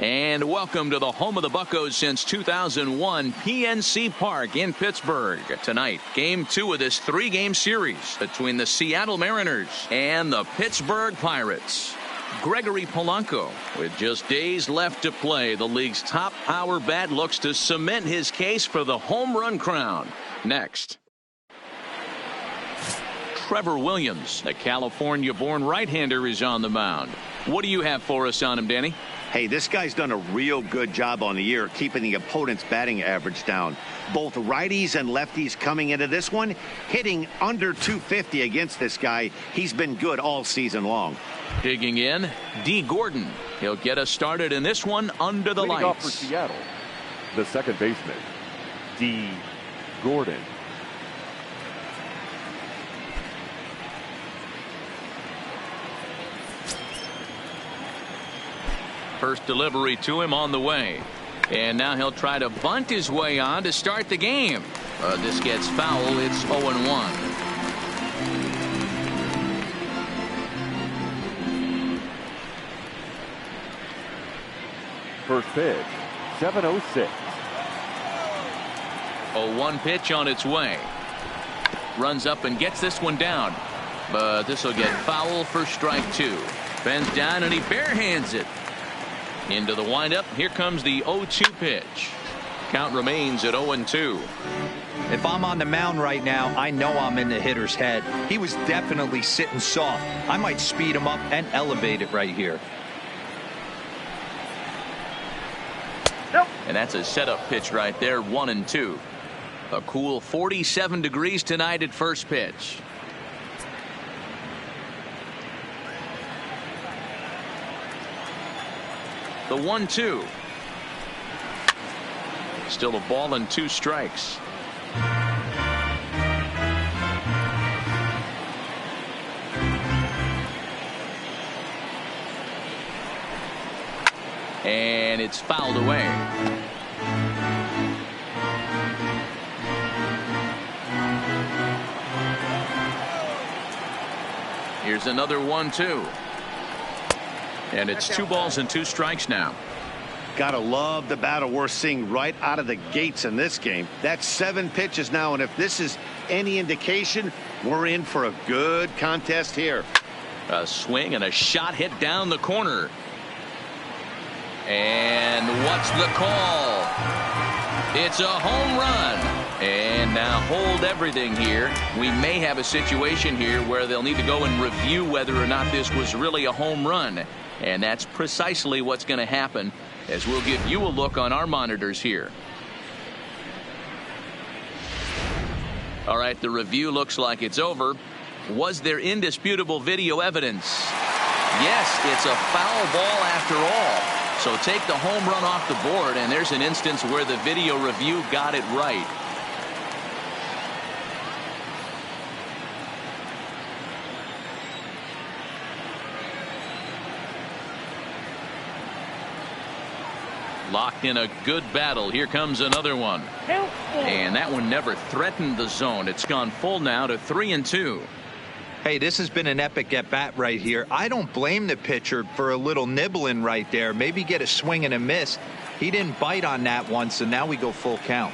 And welcome to the home of the Buccos since 2001, PNC Park in Pittsburgh. Tonight, game 2 of this 3-game series between the Seattle Mariners and the Pittsburgh Pirates. Gregory Polanco, with just days left to play, the league's top power bat looks to cement his case for the home run crown. Next. Trevor Williams, a California-born right-hander, is on the mound. What do you have for us on him, Danny? Hey, this guy's done a real good job on the year keeping the opponent's batting average down. Both righties and lefties coming into this one, hitting under 250 against this guy. He's been good all season long. Digging in, Dee Gordon. He'll get us started in this one under the lights. Off for Seattle, the second baseman, Dee Gordon. First delivery to him on the way. And now he'll try to bunt his way on to start the game. This gets foul. It's 0-1. First pitch, 7:06. 0-1 pitch on its way. Runs up and gets this one down. But this will get foul for strike 2. Bends down and he barehands it. Into the windup. Here comes the 0-2 pitch. Count remains at 0-2. If I'm on the mound right now, I know I'm in the hitter's head. He was definitely sitting soft. I might speed him up and elevate it right here. Nope. And that's a setup pitch right there. 1-2. A cool 47 degrees tonight at first pitch. The 1-2. Still a ball and 2 strikes. And it's fouled away. Here's another 1-2. And it's 2 balls and 2 strikes now. Gotta love the battle we're seeing right out of the gates in this game. That's 7 pitches now, and if this is any indication, we're in for a good contest here. A swing and a shot hit down the corner. And what's the call? It's a home run. And now hold everything here. We may have a situation here where they'll need to go and review whether or not this was really a home run. And that's precisely what's going to happen, as we'll give you a look on our monitors here. All right, the review looks like it's over. Was there indisputable video evidence? Yes, it's a foul ball after all. So take the home run off the board, and there's an instance where the video review got it right. Locked in a good battle. Here comes another one. And that one never threatened the zone. It's gone full now to 3-2. Hey, this has been an epic at bat right here. I don't blame the pitcher for a little nibbling right there. Maybe get a swing and a miss. He didn't bite on that one, so now we go full count.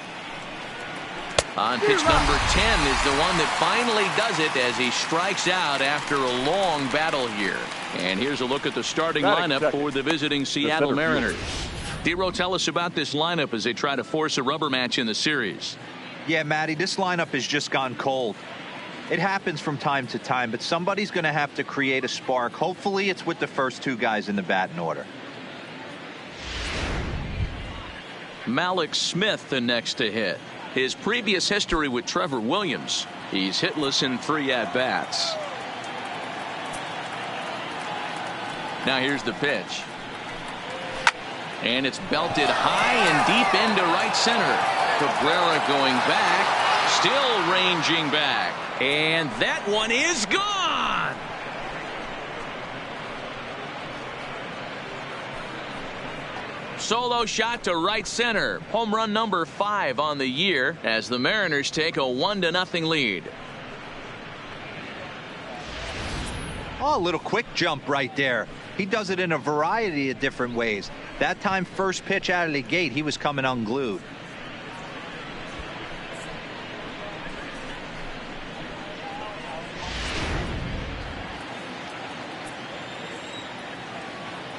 On pitch number 10 is the one that finally does it as he strikes out after a long battle here. And here's a look at the starting lineup for the visiting Seattle Mariners. Dero, tell us about this lineup as they try to force a rubber match in the series. Yeah, Matty, this lineup has just gone cold. It happens from time to time, but somebody's going to have to create a spark. Hopefully it's with the first 2 guys in the batting order. Mallex Smith the next to hit. His previous history with Trevor Williams, he's hitless in 3 at-bats. Now here's the pitch. And it's belted high and deep into right center. Cabrera going back, still ranging back. And that one is gone. Solo shot to right center. Home run number 5 on the year as the Mariners take a 1-0 lead. Oh, a little quick jump right there. He does it in a variety of different ways. That time, first pitch out of the gate, he was coming unglued.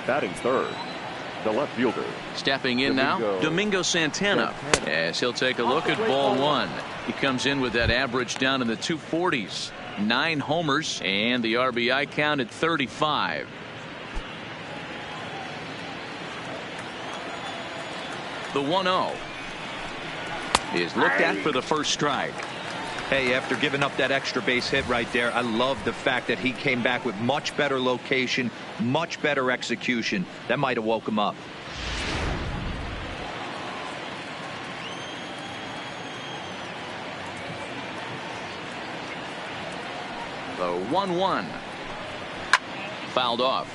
Batting third, the left fielder. Stepping in now, Domingo Santana, as he'll take a look at ball one. He comes in with that average down in the 240s. 9 homers and the RBI count at 35. The 1-0 is looked at for the first strike. Hey, after giving up that extra base hit right there, I love the fact that he came back with much better location, much better execution. That might have woke him up. The 1-1 fouled off.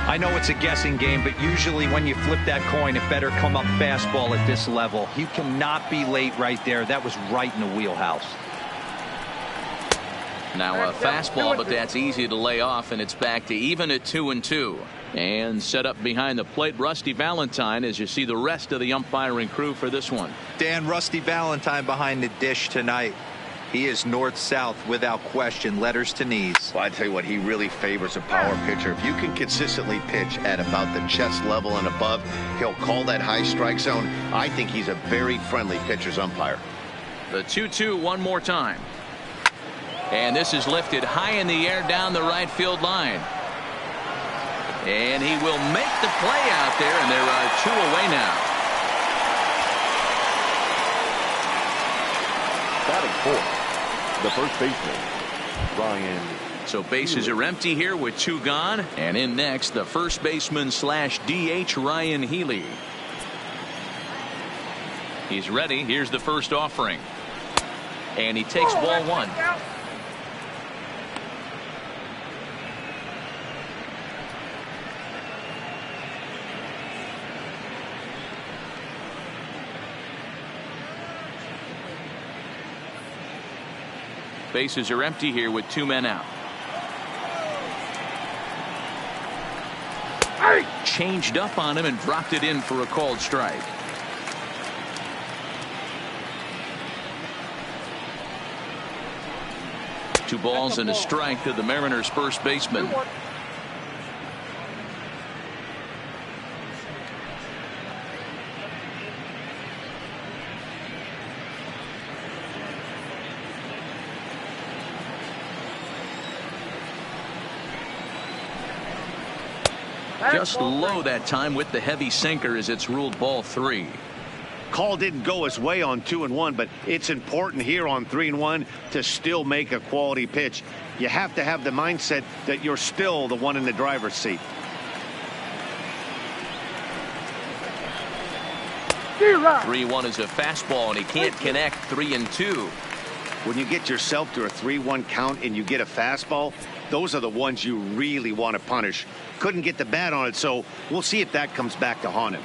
I know it's a guessing game, but usually when you flip that coin, it better come up fastball at this level. You cannot be late right there. That was right in the wheelhouse. Now a fastball, but that's easy to lay off, and it's back to even at 2-2. And set up behind the plate, Rusty Valentine, as you see the rest of the umpiring crew for this one. Dan, Rusty Valentine behind the dish tonight. He is north-south without question, letters to knees. Well, I tell you what, he really favors a power pitcher. If you can consistently pitch at about the chest level and above, he'll call that high strike zone. I think he's a very friendly pitcher's umpire. The 2-2 one more time. And this is lifted high in the air down the right field line. And he will make the play out there, and there are 2 away now. Batting fourth, the first baseman, Ryan. So bases are empty here with 2 gone. And in next, the first baseman slash DH, Ryan Healy. He's ready. Here's the first offering. And he takes ball 1. Bases are empty here with 2 men out. Changed up on him and dropped it in for a called strike. Two balls and a strike to the Mariners' first baseman. Just low that time with the heavy sinker as it's ruled ball 3. Call didn't go his way on 2-1, but it's important here on 3-1 to still make a quality pitch. You have to have the mindset that you're still the one in the driver's seat. Zero. 3-1 is a fastball, and he can't connect. 3-2. When you get yourself to a 3-1 count and you get a fastball, those are the ones you really want to punish. Couldn't get the bat on it, so we'll see if that comes back to haunt him.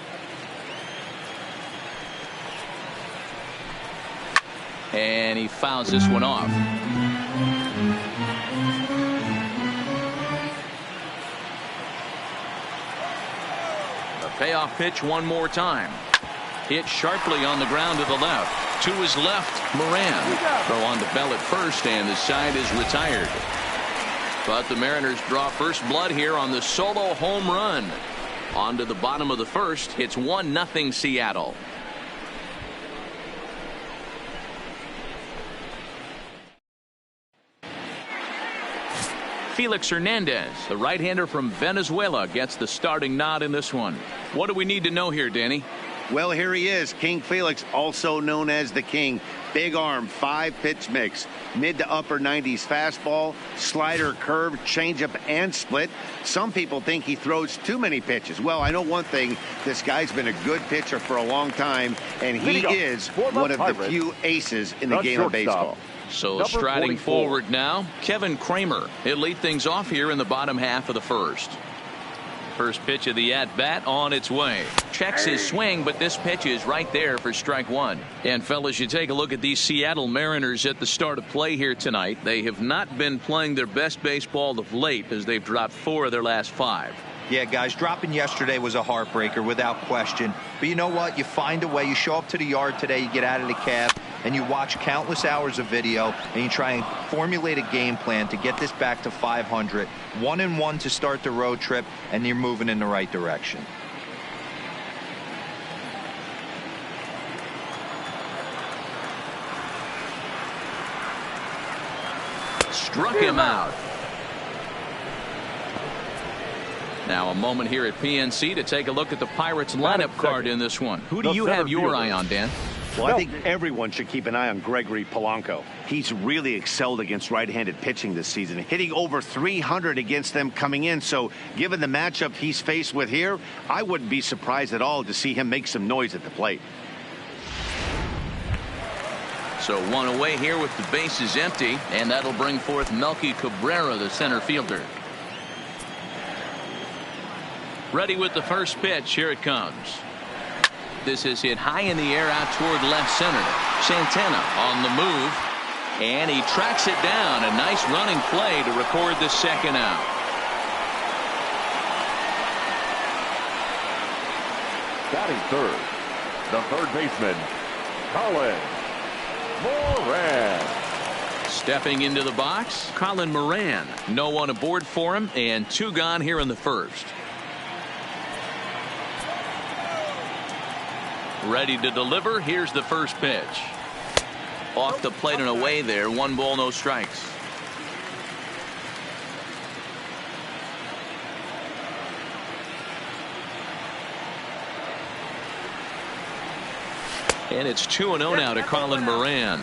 And he fouls this one off. A payoff pitch one more time. Hit sharply on the ground to the left. To his left, Moran. Throw on to Bell at first, and the side is retired. But the Mariners draw first blood here on the solo home run. On to the bottom of the first. It's 1-0 Seattle. Felix Hernandez, the right-hander from Venezuela, gets the starting nod in this one. What do we need to know here, Danny? Well, here he is, King Felix, also known as the King. Big arm, 5-pitch mix, mid to upper 90s fastball, slider, curve, changeup, and split. Some people think he throws too many pitches. Well, I know one thing. This guy's been a good pitcher for a long time, and he is one of the few aces in the game of baseball. So striding forward now, Kevin Kramer. He'll lead things off here in the bottom half of the first. First pitch of the at-bat on its way. Checks his swing, but this pitch is right there for strike one. And fellas, you take a look at these Seattle Mariners at the start of play here tonight. They have not been playing their best baseball of late as they've dropped 4 of their last 5. Yeah, guys, dropping yesterday was a heartbreaker without question. But you know what? You find a way. You show up to the yard today, you get out of the cab, and you watch countless hours of video, and you try and formulate a game plan to get this back to 500. 1-1 to start the road trip, and you're moving in the right direction. Struck him out. Now a moment here at PNC to take a look at the Pirates lineup card in this one. Who do you have your eye on, Dan? Well, I think everyone should keep an eye on Gregory Polanco. He's really excelled against right-handed pitching this season, hitting over 300 against them coming in. So given the matchup he's faced with here, I wouldn't be surprised at all to see him make some noise at the plate. So one away here with the bases empty, and that'll bring forth Melky Cabrera, the center fielder. Ready with the first pitch. Here it comes. This is hit high in the air out toward left center. Santana on the move, and he tracks it down. A nice running play to record the second out. Batting third, the third baseman, Colin Moran. Stepping into the box, Colin Moran. No one aboard for him, and 2 gone here in the first. Ready to deliver. Here's the first pitch. Off the plate and away there. 1 ball, no strikes. And it's 2-0 now to Colin Moran.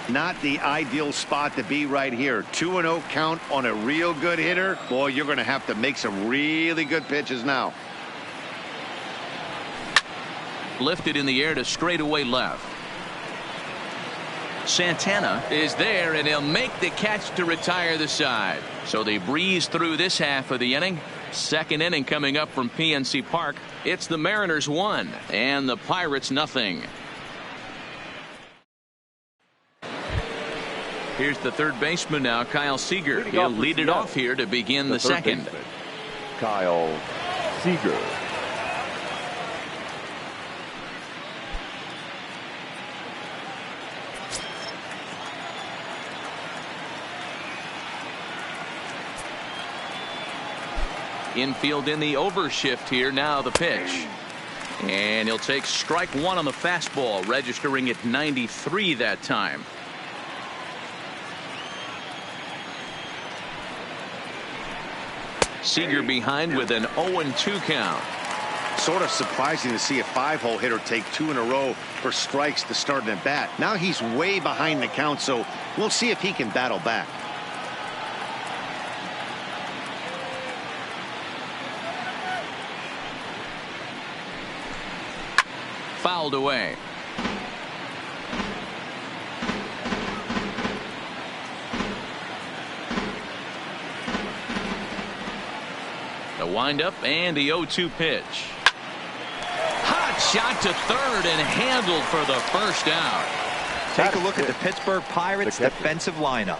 Not the ideal spot to be right here. 2-0 count on a real good hitter. Boy, you're going to have to make some really good pitches now. Lifted in the air to straightaway left. Santana is there, and he'll make the catch to retire the side. So they breeze through this half of the inning. Second inning coming up from PNC Park. It's the Mariners 1 and the Pirates nothing. Here's the third baseman now, Kyle Seager. He'll lead it off here to begin the second. Baseman, Kyle Seager. Infield in the overshift here. Now the pitch. And he'll take strike 1 on the fastball, registering at 93 that time. Seager behind with an 0-2 count. Sort of surprising to see a 5-hole hitter take 2 in a row for strikes to start an at bat. Now he's way behind the count, so we'll see if he can battle back. Fouled away. The windup and the 0-2 pitch. Hot shot to third and handled for the first out. Take a look at the Pittsburgh Pirates defensive lineup.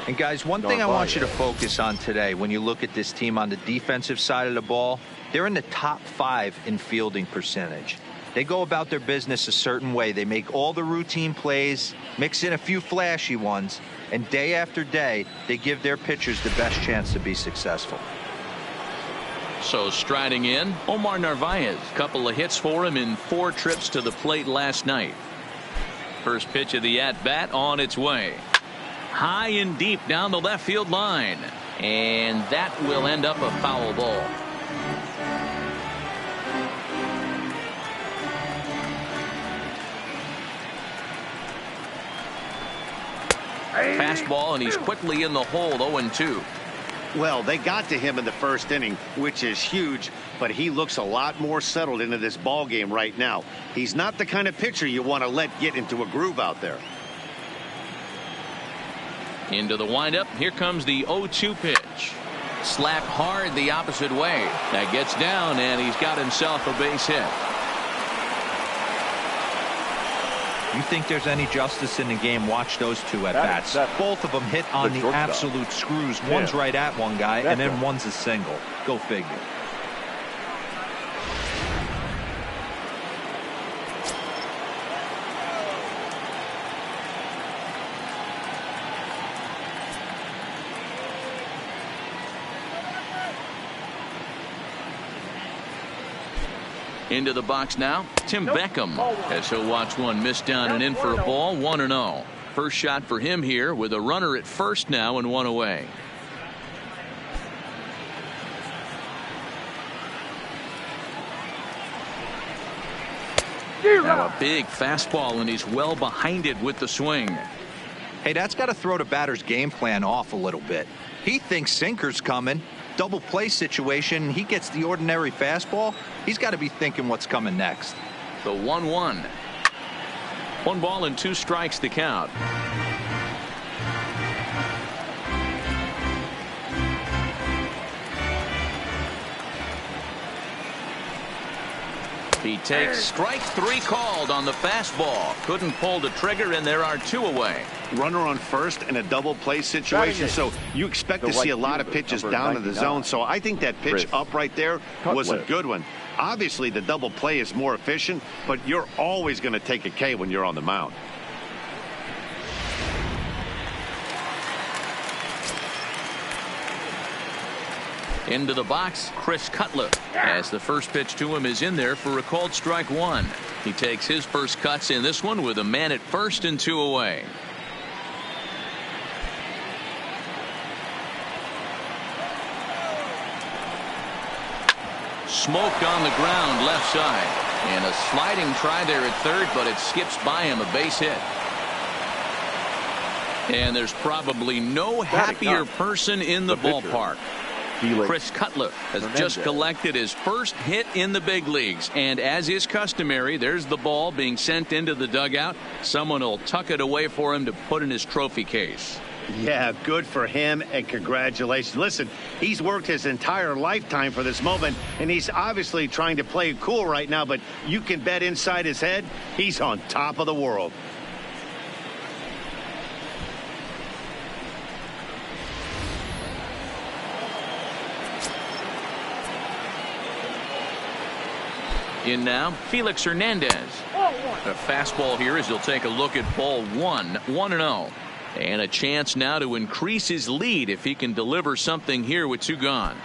And guys, one thing I want you to focus on today when you look at this team on the defensive side of the ball, they're in the top 5 in fielding percentage. They go about their business a certain way. They make all the routine plays, mix in a few flashy ones, and day after day, they give their pitchers the best chance to be successful. So striding in, Omar Narvaez. Couple of hits for him in 4 trips to the plate last night. First pitch of the at-bat on its way. High and deep down the left field line. And that will end up a foul ball. Fastball, and he's quickly in the hole. 0-2. Well, they got to him in the first inning, which is huge, but he looks a lot more settled into this ball game right now. He's not the kind of pitcher you want to let get into a groove out there. Into the windup. Here comes the 0-2 pitch. Slap hard the opposite way. That gets down, and he's got himself a base hit. You think there's any justice in the game? Watch those two at bats. Both of them hit on the absolute screws. One's right at one guy, and then one's a single. Go figure. Into the box now, Tim Beckham, as he'll watch one miss down and in for a ball. 1-0. First shot for him here with a runner at first now and one away. Now a big fastball, and he's well behind it with the swing. Hey, that's got to throw the batter's game plan off a little bit. He thinks sinker's coming. Double play situation. He gets the ordinary fastball. He's got to be thinking what's coming next. The 1-1. 1 ball and 2 strikes to count. He takes strike 3 called on the fastball. Couldn't pull the trigger, and there are 2 away. Runner on first in a double play situation, so you expect to see a lot of pitches down to the zone. So I think that pitch up right there was a good one. Obviously, the double play is more efficient, but you're always going to take a K when you're on the mound. Into the box, Chris Cutler, as the first pitch to him is in there for a called strike 1. He takes his first cuts in this one with a man at first and 2 away. Smoke on the ground left side, and a sliding try there at third, but it skips by him, a base hit. And there's probably no happier person in the ballpark. Chris Cutler has just collected his first hit in the big leagues, and as is customary, there's the ball being sent into the dugout. Someone will tuck it away for him to put in his trophy case. Yeah, good for him, and congratulations. Listen, he's worked his entire lifetime for this moment, and he's obviously trying to play it cool right now, but you can bet inside his head, he's on top of the world. In now, Felix Hernandez. A fastball here as he'll take a look at ball 1, 1-0. And a chance now to increase his lead if he can deliver something here with 2 gone.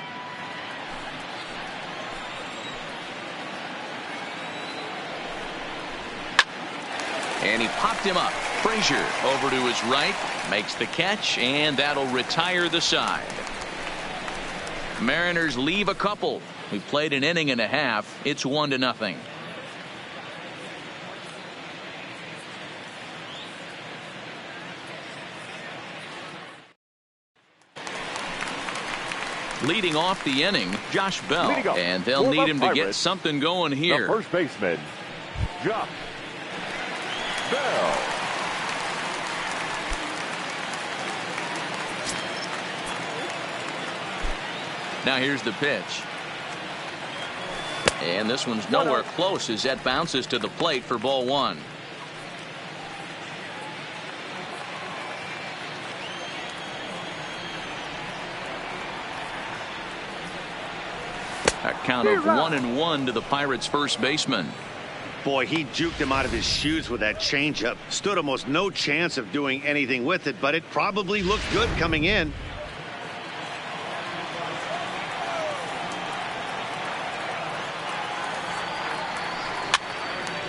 And he popped him up. Frazier over to his right, makes the catch, and that'll retire the side. Mariners leave a couple. We played an inning and a half. It's 1-0. Leading off the inning, Josh Bell, and they'll need him to get something going here. The first baseman, Josh Bell. Now here's the pitch. And this one's nowhere close as that bounces to the plate for ball 1. A count of 1-1 to the Pirates' first baseman. Boy, he juked him out of his shoes with that changeup. Stood almost no chance of doing anything with it, but it probably looked good coming in.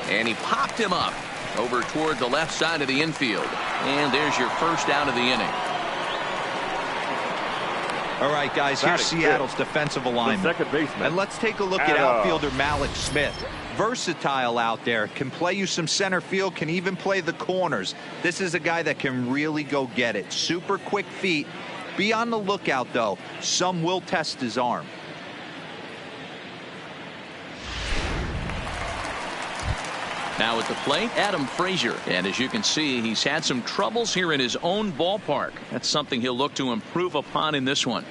And he popped him up over toward the left side of the infield. And there's your first out of the inning. All right, guys, here's Seattle's defensive alignment. Second baseman. And let's take a look at outfielder Malik Smith. Versatile out there, can play you some center field, can even play the corners. This is a guy that can really go get it. Super quick feet. Be on the lookout, though. Some will test his arm. Now at the plate, Adam Frazier. And as you can see, he's had some troubles here in his own ballpark. That's something he'll look to improve upon in this one.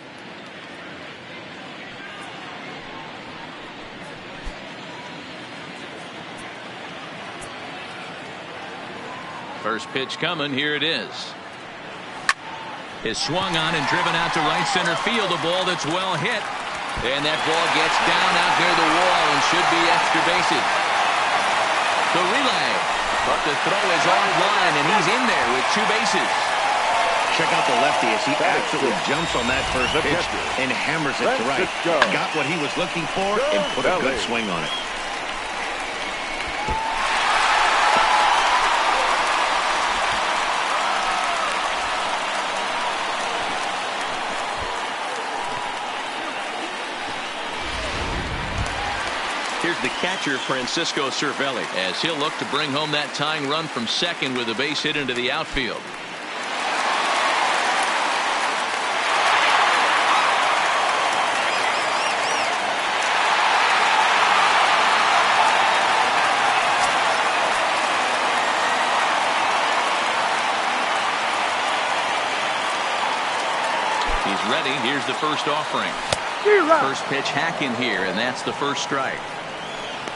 First pitch coming. Here it is. Is swung on and driven out to right center field. A ball that's well hit. And that ball gets down out near the wall and should be extra bases. The relay. But the throw is offline, and he's in there with 2 bases. Check out the lefty as he absolutely jumps on that first pitch and hammers it to right. Got what he was looking for and put a good swing on it. Here's the catcher, Francisco Cervelli, as he'll look to bring home that tying run from second with a base hit into the outfield. He's ready. Here's the first offering. First pitch hacking here, and that's the first strike.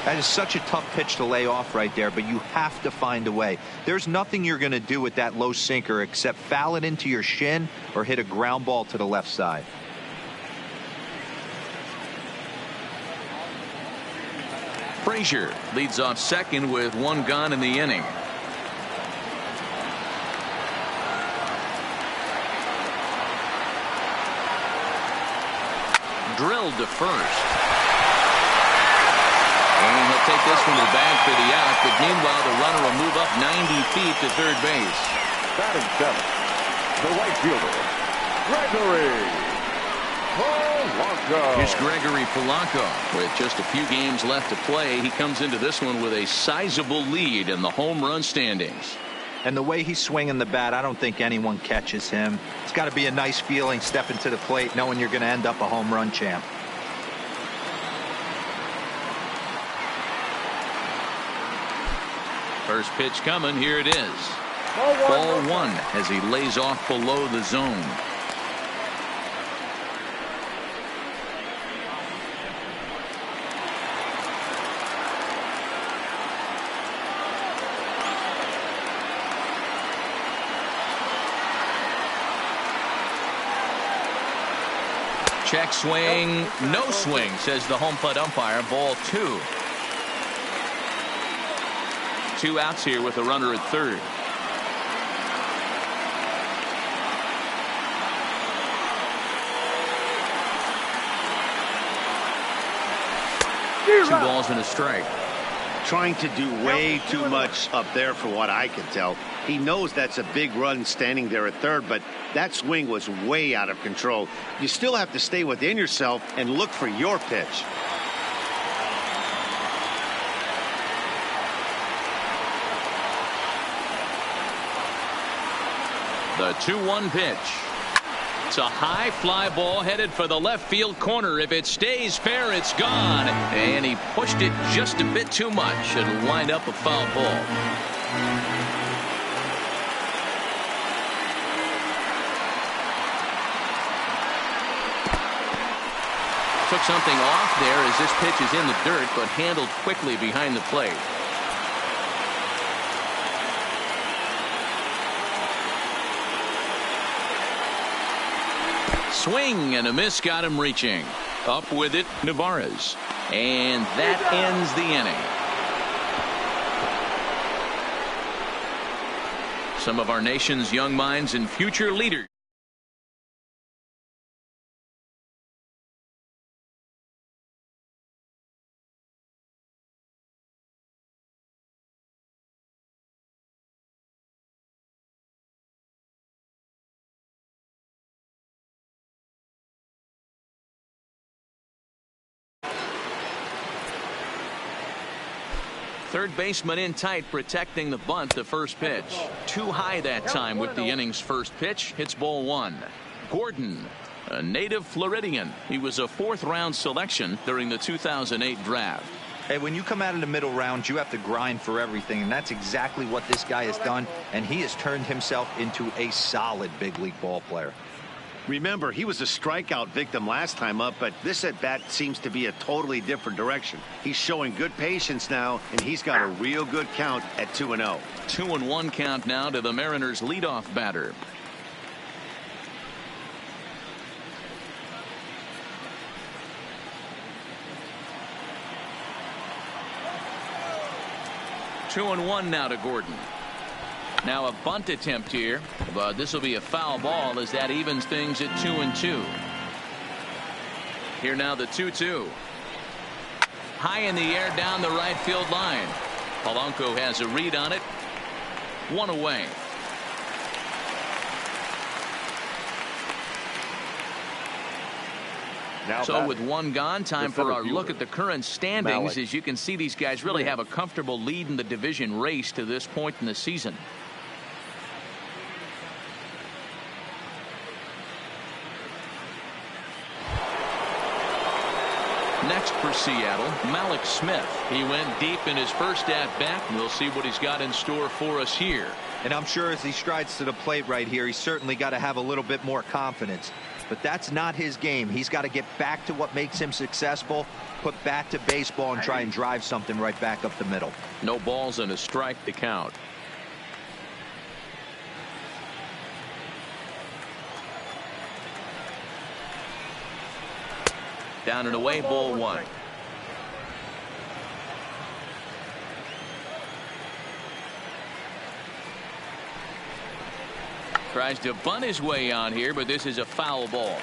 That is such a tough pitch to lay off right there, but you have to find a way. There's nothing you're going to do with that low sinker except foul it into your shin or hit a ground ball to the left side. Frazier leads off second with 1 gone in the inning. Drilled to first. And he'll take this one to the bag for the out, but meanwhile the runner will move up 90 feet to third base. Batting 7th, the right fielder, Gregory Polanco. Here's Gregory Polanco. With just a few games left to play, he comes into this one with a sizable lead in the home run standings. And the way he's swinging the bat, I don't think anyone catches him. It's got to be a nice feeling stepping to the plate knowing you're going to end up a home run champ. First pitch coming. Here it is. Ball 1 as he lays off below the zone. Check swing, no swing, says the home plate umpire. Ball 2. 2 outs here with a runner at third. Two balls and a strike. Trying to do way too much up there for what I can tell. He knows that's a big run standing there at third, but that swing was way out of control. You still have to stay within yourself and look for your pitch. The 2-1 pitch. It's a high fly ball headed for the left field corner. If it stays fair, it's gone. And he pushed it just a bit too much. It'll wind up a foul ball. Took something off there as this pitch is in the dirt, but handled quickly behind the plate. Swing and a miss, got him reaching. Up with it, Navarez. And that ends the inning. Some of our nation's young minds and future leaders. Third baseman in tight, protecting the bunt. The first pitch too high that time with the inning's first pitch. Hits ball 1. Gordon, a native Floridian. He was a 4th round selection during the 2008 draft. Hey, when you come out of the middle rounds, you have to grind for everything, and that's exactly what this guy has done, and he has turned himself into a solid big league ball player. Remember, he was a strikeout victim last time up, but this at-bat seems to be a totally different direction. He's showing good patience now, and he's got a real good count at 2-0. 2-1 count now to the Mariners leadoff batter. Two and one now to Gordon. Now a bunt attempt here, but this will be a foul ball as that evens things at 2-2. Here now the 2-2. High in the air down the right field line. Polanco has a read on it. One away. So with one gone, time for our look at the current standings. As you can see, these guys really have a comfortable lead in the division race to this point in the season. Next for Seattle, Malik Smith. He went deep in his first at-bat. We'll see what he's got in store for us here. And I'm sure as he strides to the plate right here, he's certainly got to have a little bit more confidence. But that's not his game. He's got to get back to what makes him successful, put bat to baseball, and try and drive something right back up the middle. No balls and a strike to count. Down and away, ball one. Tries to bunt his way on here, but this is a foul ball.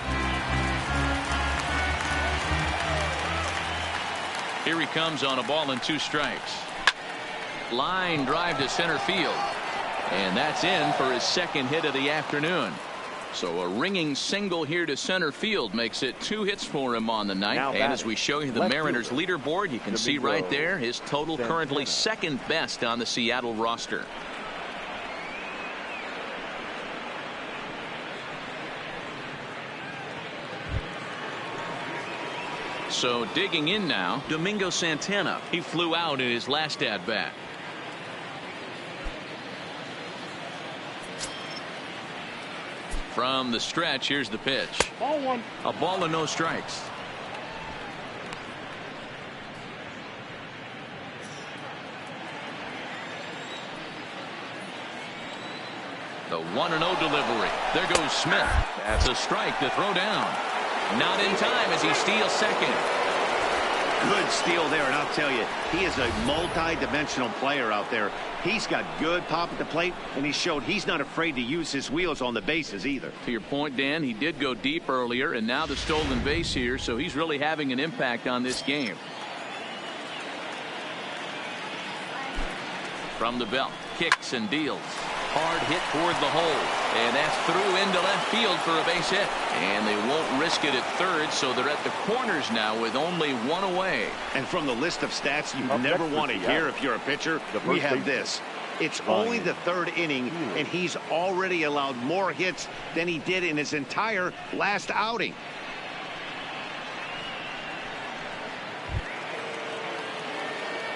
Here he comes on a ball and 2 strikes. Line drive to center field. And that's in for his second hit of the afternoon. So a ringing single here to center field makes it 2 hits for him on the night. And as we show you the Mariners leaderboard, you can see right there his total currently second best on the Seattle roster. So digging in now, Domingo Santana. He flew out in his last at-bat. From the stretch, here's the pitch. Ball one. A ball and no strikes. The 1-0 delivery. There goes Smith. That's a strike to throw down. Not in time as he steals second. Good steal there, and I'll tell you, he is a multi-dimensional player out there. He's got good pop at the plate, and he showed he's not afraid to use his wheels on the bases either. To your point, Dan, he did go deep earlier, and now the stolen base here, so he's really having an impact on this game. From the belt, kicks and deals. Hard hit toward the hole, and that's through into left field for a base hit. And they won't risk it at third, so they're at the corners now with only 1 away. And from the list of stats you never want to hear if you're a pitcher, we have this. It's only the 3rd inning, and he's already allowed more hits than he did in his entire last outing.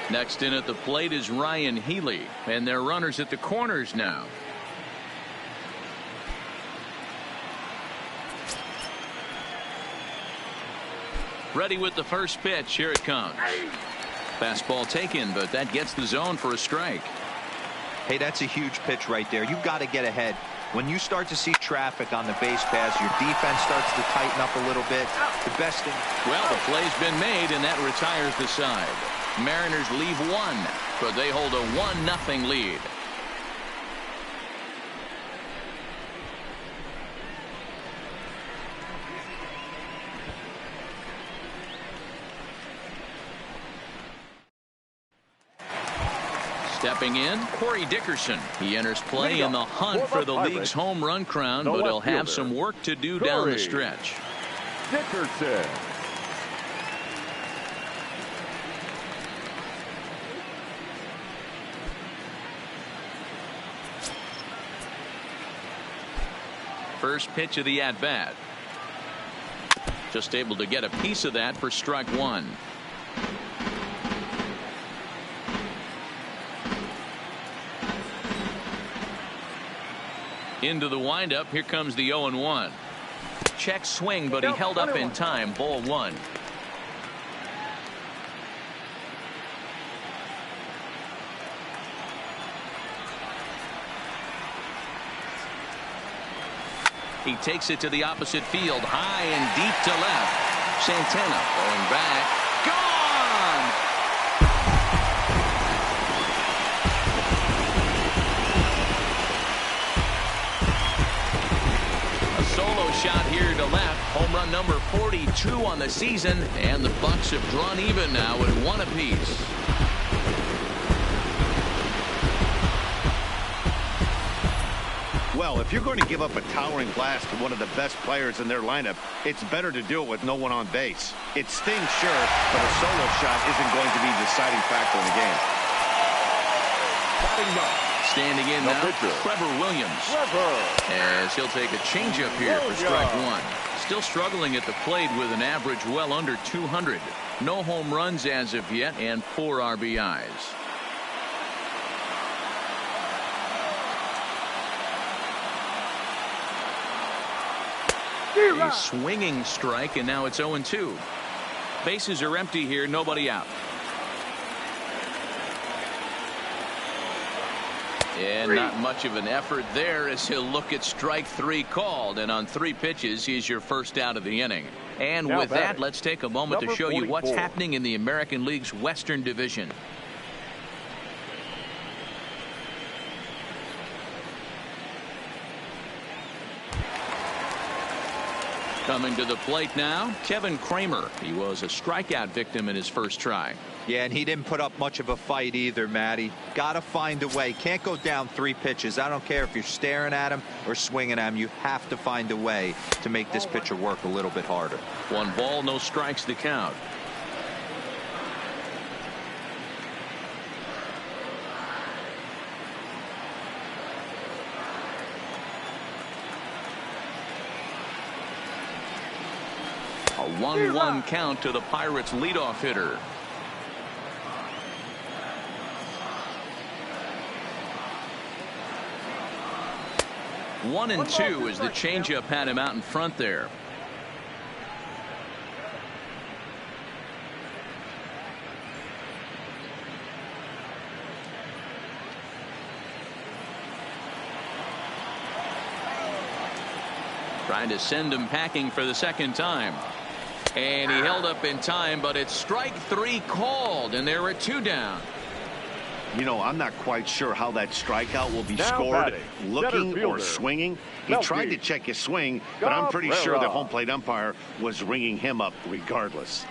Next in at the plate is Ryan Healy, and they're runners at the corners now. Ready with the first pitch. Here it comes. Fastball taken, but that gets the zone for a strike. Hey, that's a huge pitch right there. You've got to get ahead. When you start to see traffic on the base paths, your defense starts to tighten up a little bit. The best thing. Well, the play's been made, and that retires the side. Mariners leave 1, but they hold a 1-0 lead. Stepping in, Corey Dickerson. He enters play in the hunt for the league's home run crown, but he'll have some work to do down the stretch. Dickerson. First pitch of the at-bat. Just able to get a piece of that for strike 1. Into the windup. Here comes the 0-1. check swing, but he held up in time. Ball one. He takes it to the opposite field, high and deep to left. Santana going back. Gone! A solo shot here to left. Home run number 42 on the season, and the Bucks have drawn even now at 1 apiece. Well, if you're going to give up a towering blast to one of the best players in their lineup, it's better to do it with no one on base. It stings, sure, but a solo shot isn't going to be the deciding factor in the game. Standing in now, Trevor Williams. As he'll take a changeup here for strike one. Still struggling at the plate with an average well under 200. No home runs as of yet and 4 RBIs. A swinging strike, and now it's 0-2. Bases are empty here, nobody out. And not much of an effort there as he'll look at strike 3 called, and on 3 pitches he's your first out of the inning. And with that, let's take a moment to show you what's happening in the American League's Western Division. Coming to the plate now, Kevin Kramer. He was a strikeout victim in his first try. Yeah, and he didn't put up much of a fight either, Matty. Got to find a way. Can't go down 3 pitches. I don't care if you're staring at him or swinging at him. You have to find a way to make this pitcher work a little bit harder. 1 ball, no strikes to count. A 1-1 count to the Pirates leadoff hitter. One and two as the changeup had him out in front there. Trying to send him packing for the second time. And he held up in time, but it's strike 3 called, and there are 2 down. You know, I'm not quite sure how that strikeout will be scored, looking or swinging. He tried to check his swing, but I'm pretty sure the home plate umpire was ringing him up regardless.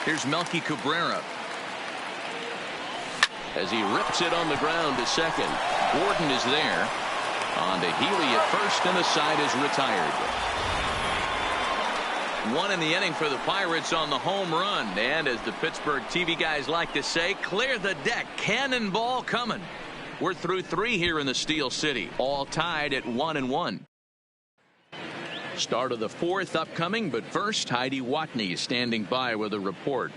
Here's Melky Cabrera. As he rips it on the ground to second. Gordon is there. On to Healy at first, and the side is retired. 1 in the inning for the Pirates on the home run. And as the Pittsburgh TV guys like to say, clear the deck. Cannonball coming. We're through 3 here in the Steel City. All tied at 1-1. Start of the 4th upcoming, but first, Heidi Watney standing by with a report.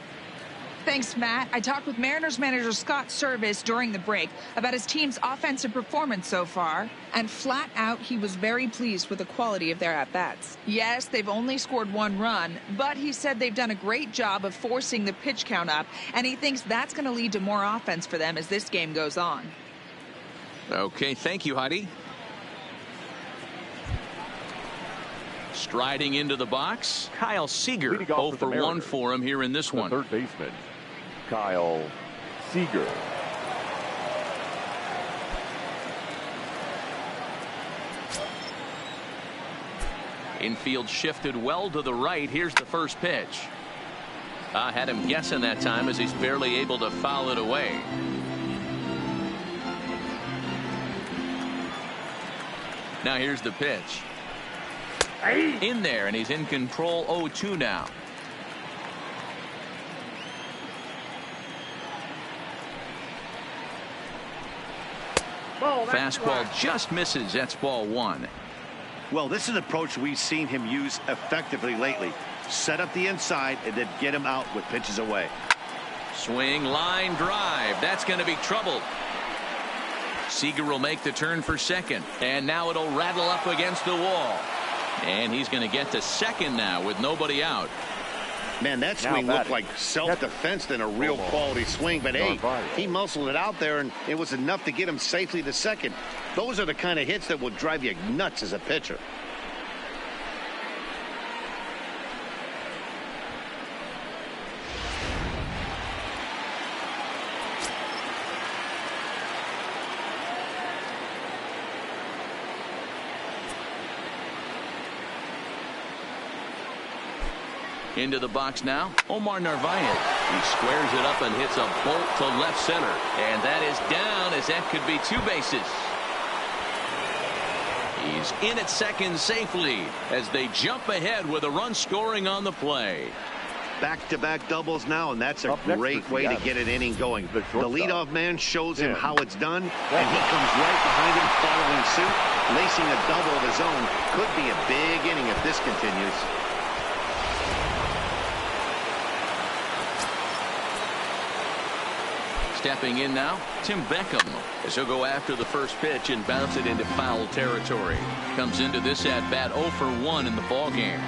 Thanks, Matt. I talked with Mariners manager Scott Service during the break about his team's offensive performance so far, and flat out he was very pleased with the quality of their at-bats. Yes, they've only scored 1 run, but he said they've done a great job of forcing the pitch count up, and he thinks that's going to lead to more offense for them as this game goes on. Okay, thank you, Heidi. Striding into the box, Kyle Seager. 0 for 1 for him here in this one. Third baseman, Kyle Seager. Infield shifted well to the right. Here's the first pitch. I had him guessing that time as he's barely able to foul it away. Now here's the pitch. In there, and he's in control. 0-2 now. Fastball just misses. That's ball 1. Well, this is an approach we've seen him use effectively lately. Set up the inside and then get him out with pitches away. Swing, line drive. That's going to be trouble. Seager will make the turn for second. And now it'll rattle up against the wall. And he's going to get to second now with nobody out. Man, that swing looked like self-defense than a real quality swing. But, hey, he muscled it out there, and it was enough to get him safely to second. Those are the kind of hits that will drive you nuts as a pitcher. Into the box now, Omar Narvaez. He squares it up and hits a bolt to left center. And that is down, as that could be 2 bases. He's in at second safely as they jump ahead with a run scoring on the play. Back-to-back doubles now, and that's a great way to get an inning going. The leadoff man shows him how it's done, and he comes right behind him following suit. Lacing a double of his own could be a big inning if this continues. Stepping in now, Tim Beckham, as he'll go after the first pitch and bounce it into foul territory. Comes into this at-bat 0 for 1 in the ballgame.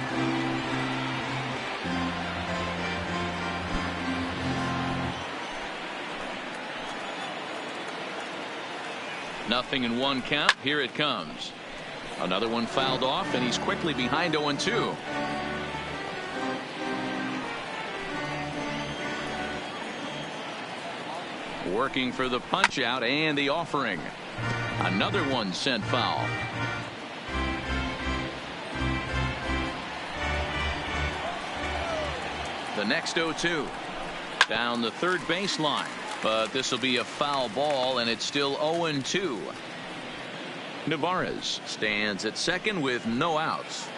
Nothing in 1 count. Here it comes. Another one fouled off, and he's quickly behind 0-2. Working for the punch out and the offering. Another one sent foul. The next 0-2 down the third baseline, but this will be a foul ball, and it's still 0-2. Narvaez stands at second with no outs.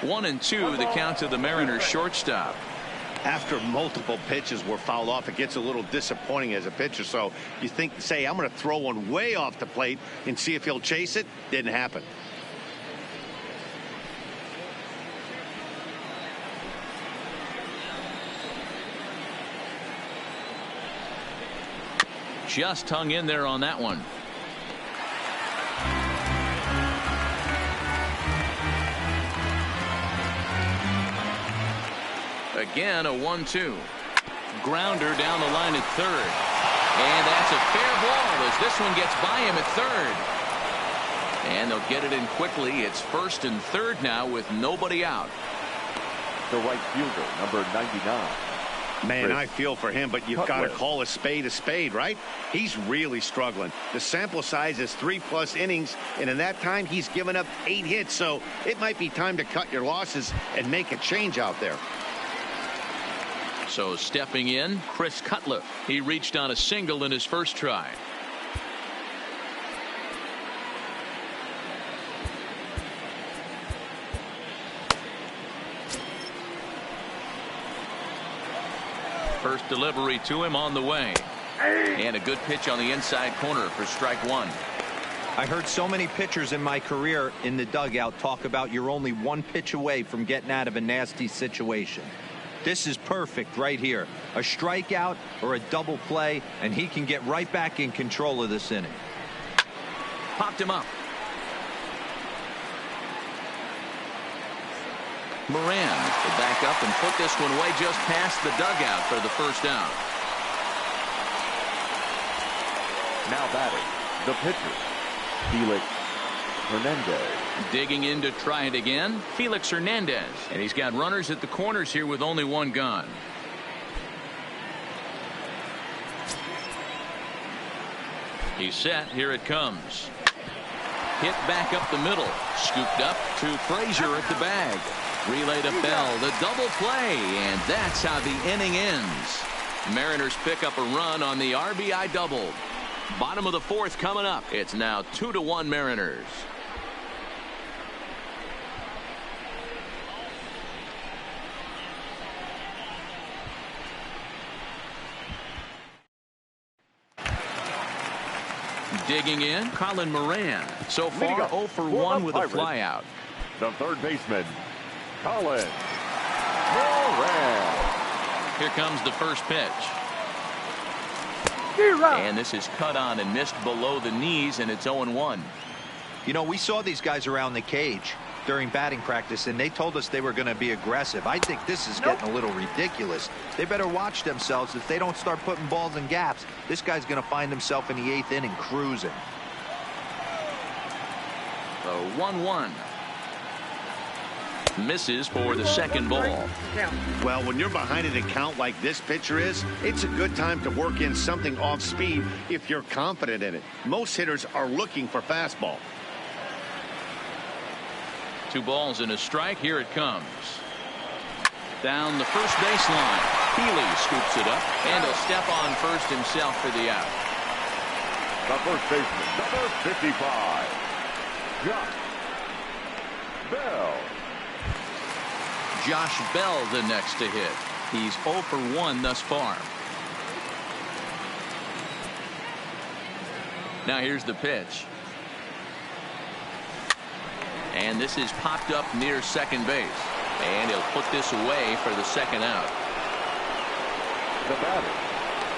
1-2 the count to the Mariners shortstop. After multiple pitches were fouled off, it gets a little disappointing as a pitcher. So you think, say, I'm going to throw one way off the plate and see if he'll chase it. Didn't happen. Just hung in there on that one. Again, a 1-2. Grounder down the line at third. And that's a fair ball as this one gets by him at third. And they'll get it in quickly. It's first and third now with nobody out. The right fielder, number 99. Man, I feel for him, but you've got to call a spade, right? He's really struggling. The sample size is 3+ innings, and in that time, he's given up 8 hits. So it might be time to cut your losses and make a change out there. So stepping in, Chris Cutler. He reached on a single in his first try. First delivery to him on the way. And a good pitch on the inside corner for strike 1. I heard so many pitchers in my career in the dugout talk about you're only 1 pitch away from getting out of a nasty situation. This is perfect right here. A strikeout or a double play, and he can get right back in control of this inning. Popped him up. Moran will back up and put this one away just past the dugout for the first out. Now batting, the pitcher, Felix Hernandez. Digging in to try it again, Felix Hernandez. And he's got runners at the corners here with only 1 gone. He's set. Here it comes. Hit back up the middle. Scooped up to Frazier at the bag. Relay to Bell. The double play. And that's how the inning ends. Mariners pick up a run on the RBI double. Bottom of the 4th coming up. It's now 2-1 Mariners. Digging in, Colin Moran. So far 0 for 1 with a flyout. The third baseman, Colin Moran. Here comes the first pitch. And this is cut on and missed below the knees, and it's 0-1. You know, we saw these guys around the cage during batting practice, and they told us they were going to be aggressive. I think this is getting a little ridiculous. They better watch themselves. If they don't start putting balls in gaps, this guy's going to find himself in the 8th inning cruising. The 1-1. Misses for the second ball. Well, when you're behind an account like this pitcher is, it's a good time to work in something off speed if you're confident in it. Most hitters are looking for fastball. 2 balls and a strike. Here it comes. Down the first baseline. Healy scoops it up, and he'll step on first himself for the out. The first baseman, number 55, Josh Bell. Josh Bell the next to hit. He's 0 for 1 thus far. Now here's the pitch. And this is popped up near second base. And he'll put this away for the second out. The batter,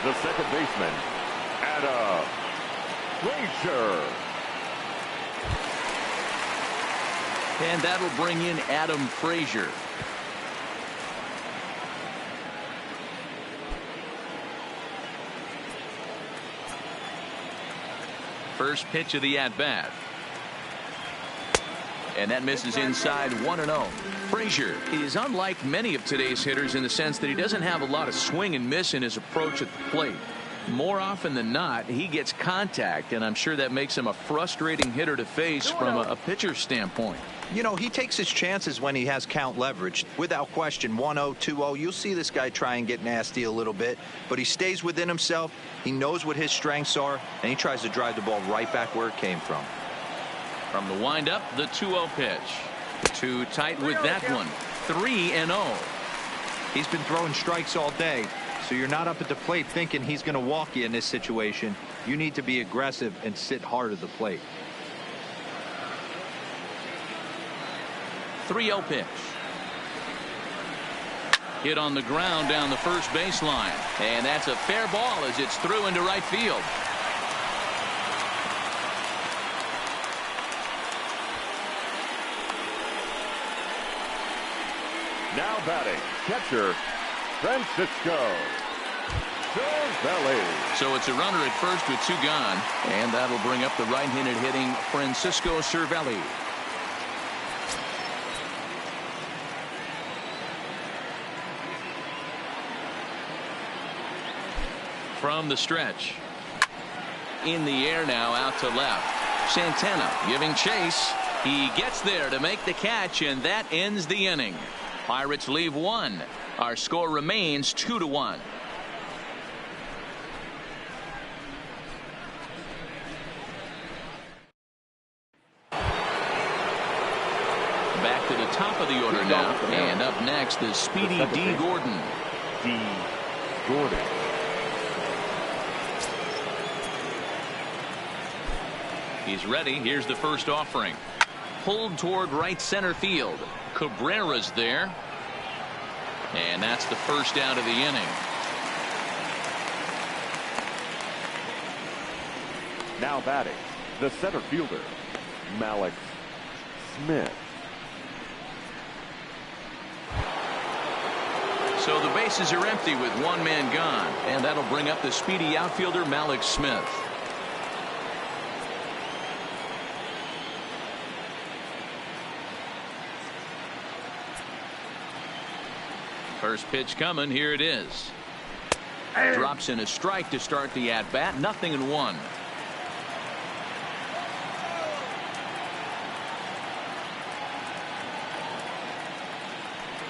the second baseman, Adam Frazier. And that'll bring in Adam Frazier. First pitch of the at-bat. And that misses inside 1-0. Frazier is unlike many of today's hitters in the sense that he doesn't have a lot of swing and miss in his approach at the plate. More often than not, he gets contact, and I'm sure that makes him a frustrating hitter to face from a pitcher's standpoint. You know, he takes his chances when he has count leverage. Without question, 1-0, 2-0, you'll see this guy try and get nasty a little bit, but he stays within himself. He knows what his strengths are, and he tries to drive the ball right back where it came from. From the windup, the 2-0 pitch. Too tight with that one. 3-0. He's been throwing strikes all day, so you're not up at the plate thinking he's going to walk you in this situation. You need to be aggressive and sit hard at the plate. 3-0 pitch. Hit on the ground down the first baseline. And that's a fair ball as it's through into right field. Now batting, catcher, Francisco Cervelli. So it's a runner at first with 2 gone. And that'll bring up the right-handed hitting Francisco Cervelli. From the stretch. In the air now, out to left. Santana giving chase. He gets there to make the catch, and that ends the inning. Pirates leave 1. Our score remains 2-1. Back to the top of the order now, and up next is Speedy D. Gordon. D. Gordon. He's ready. Here's the first offering. Pulled toward right center field. Cabrera's there. And that's the first out of the inning. Now batting, the center fielder, Mallex Smith. So the bases are empty with 1 man gone. And that'll bring up the speedy outfielder Mallex Smith. First pitch coming. Here it is. Drops in a strike to start the at-bat. 0-1.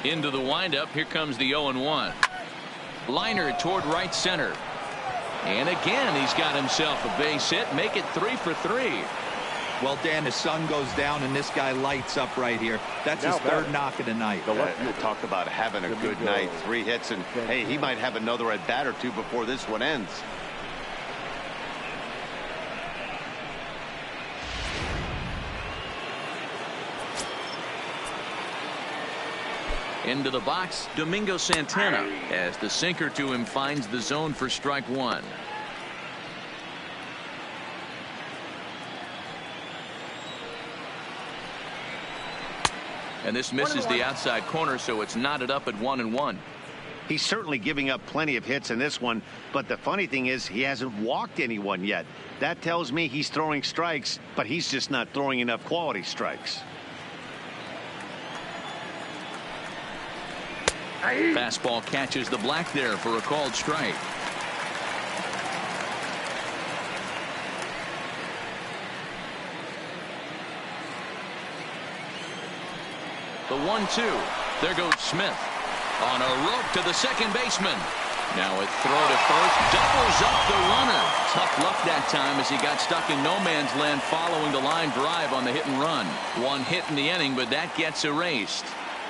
Into the windup. Here comes the 0-1. Liner toward right center. And again, he's got himself a base hit. Make it 3 for 3. Well, Dan, the sun goes down and this guy lights up right here. That's his third knock of the night. Talk about having a good night. 3 hits, and hey, he might have another at bat or 2 before this one ends. Into the box, Domingo Santana, as the sinker to him finds the zone for strike 1. And this misses the outside corner, so it's knotted up at 1-1. He's certainly giving up plenty of hits in this one, but the funny thing is he hasn't walked anyone yet. That tells me he's throwing strikes, but he's just not throwing enough quality strikes. Fastball catches the black there for a called strike. The 1-2. There goes Smith. On a rope to the second baseman. Now a throw to first. Doubles up the runner. Tough luck that time as he got stuck in no man's land following the line drive on the hit and run. One hit in the inning, but that gets erased.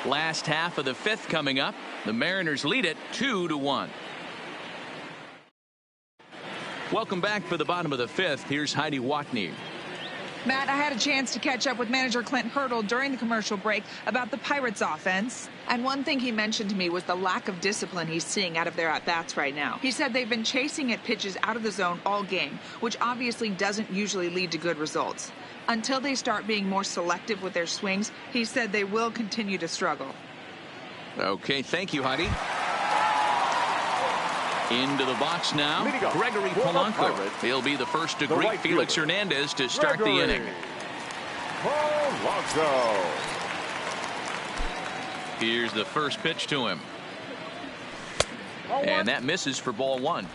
Last half of the fifth coming up. The Mariners lead it 2-1. Welcome back for the bottom of the fifth. Here's Heidi Watney. Matt, I had a chance to catch up with manager Clint Hurdle during the commercial break about the Pirates offense. And one thing he mentioned to me was the lack of discipline he's seeing out of their at-bats right now. He said they've been chasing at pitches out of the zone all game, which obviously doesn't usually lead to good results. Until they start being more selective with their swings, he said they will continue to struggle. Okay, thank you, Heidi. Into the box now, Gregory Polanco. He'll be the first to greet Felix Hernandez to start the inning. Polanco. Here's the first pitch to him. And that misses for ball one.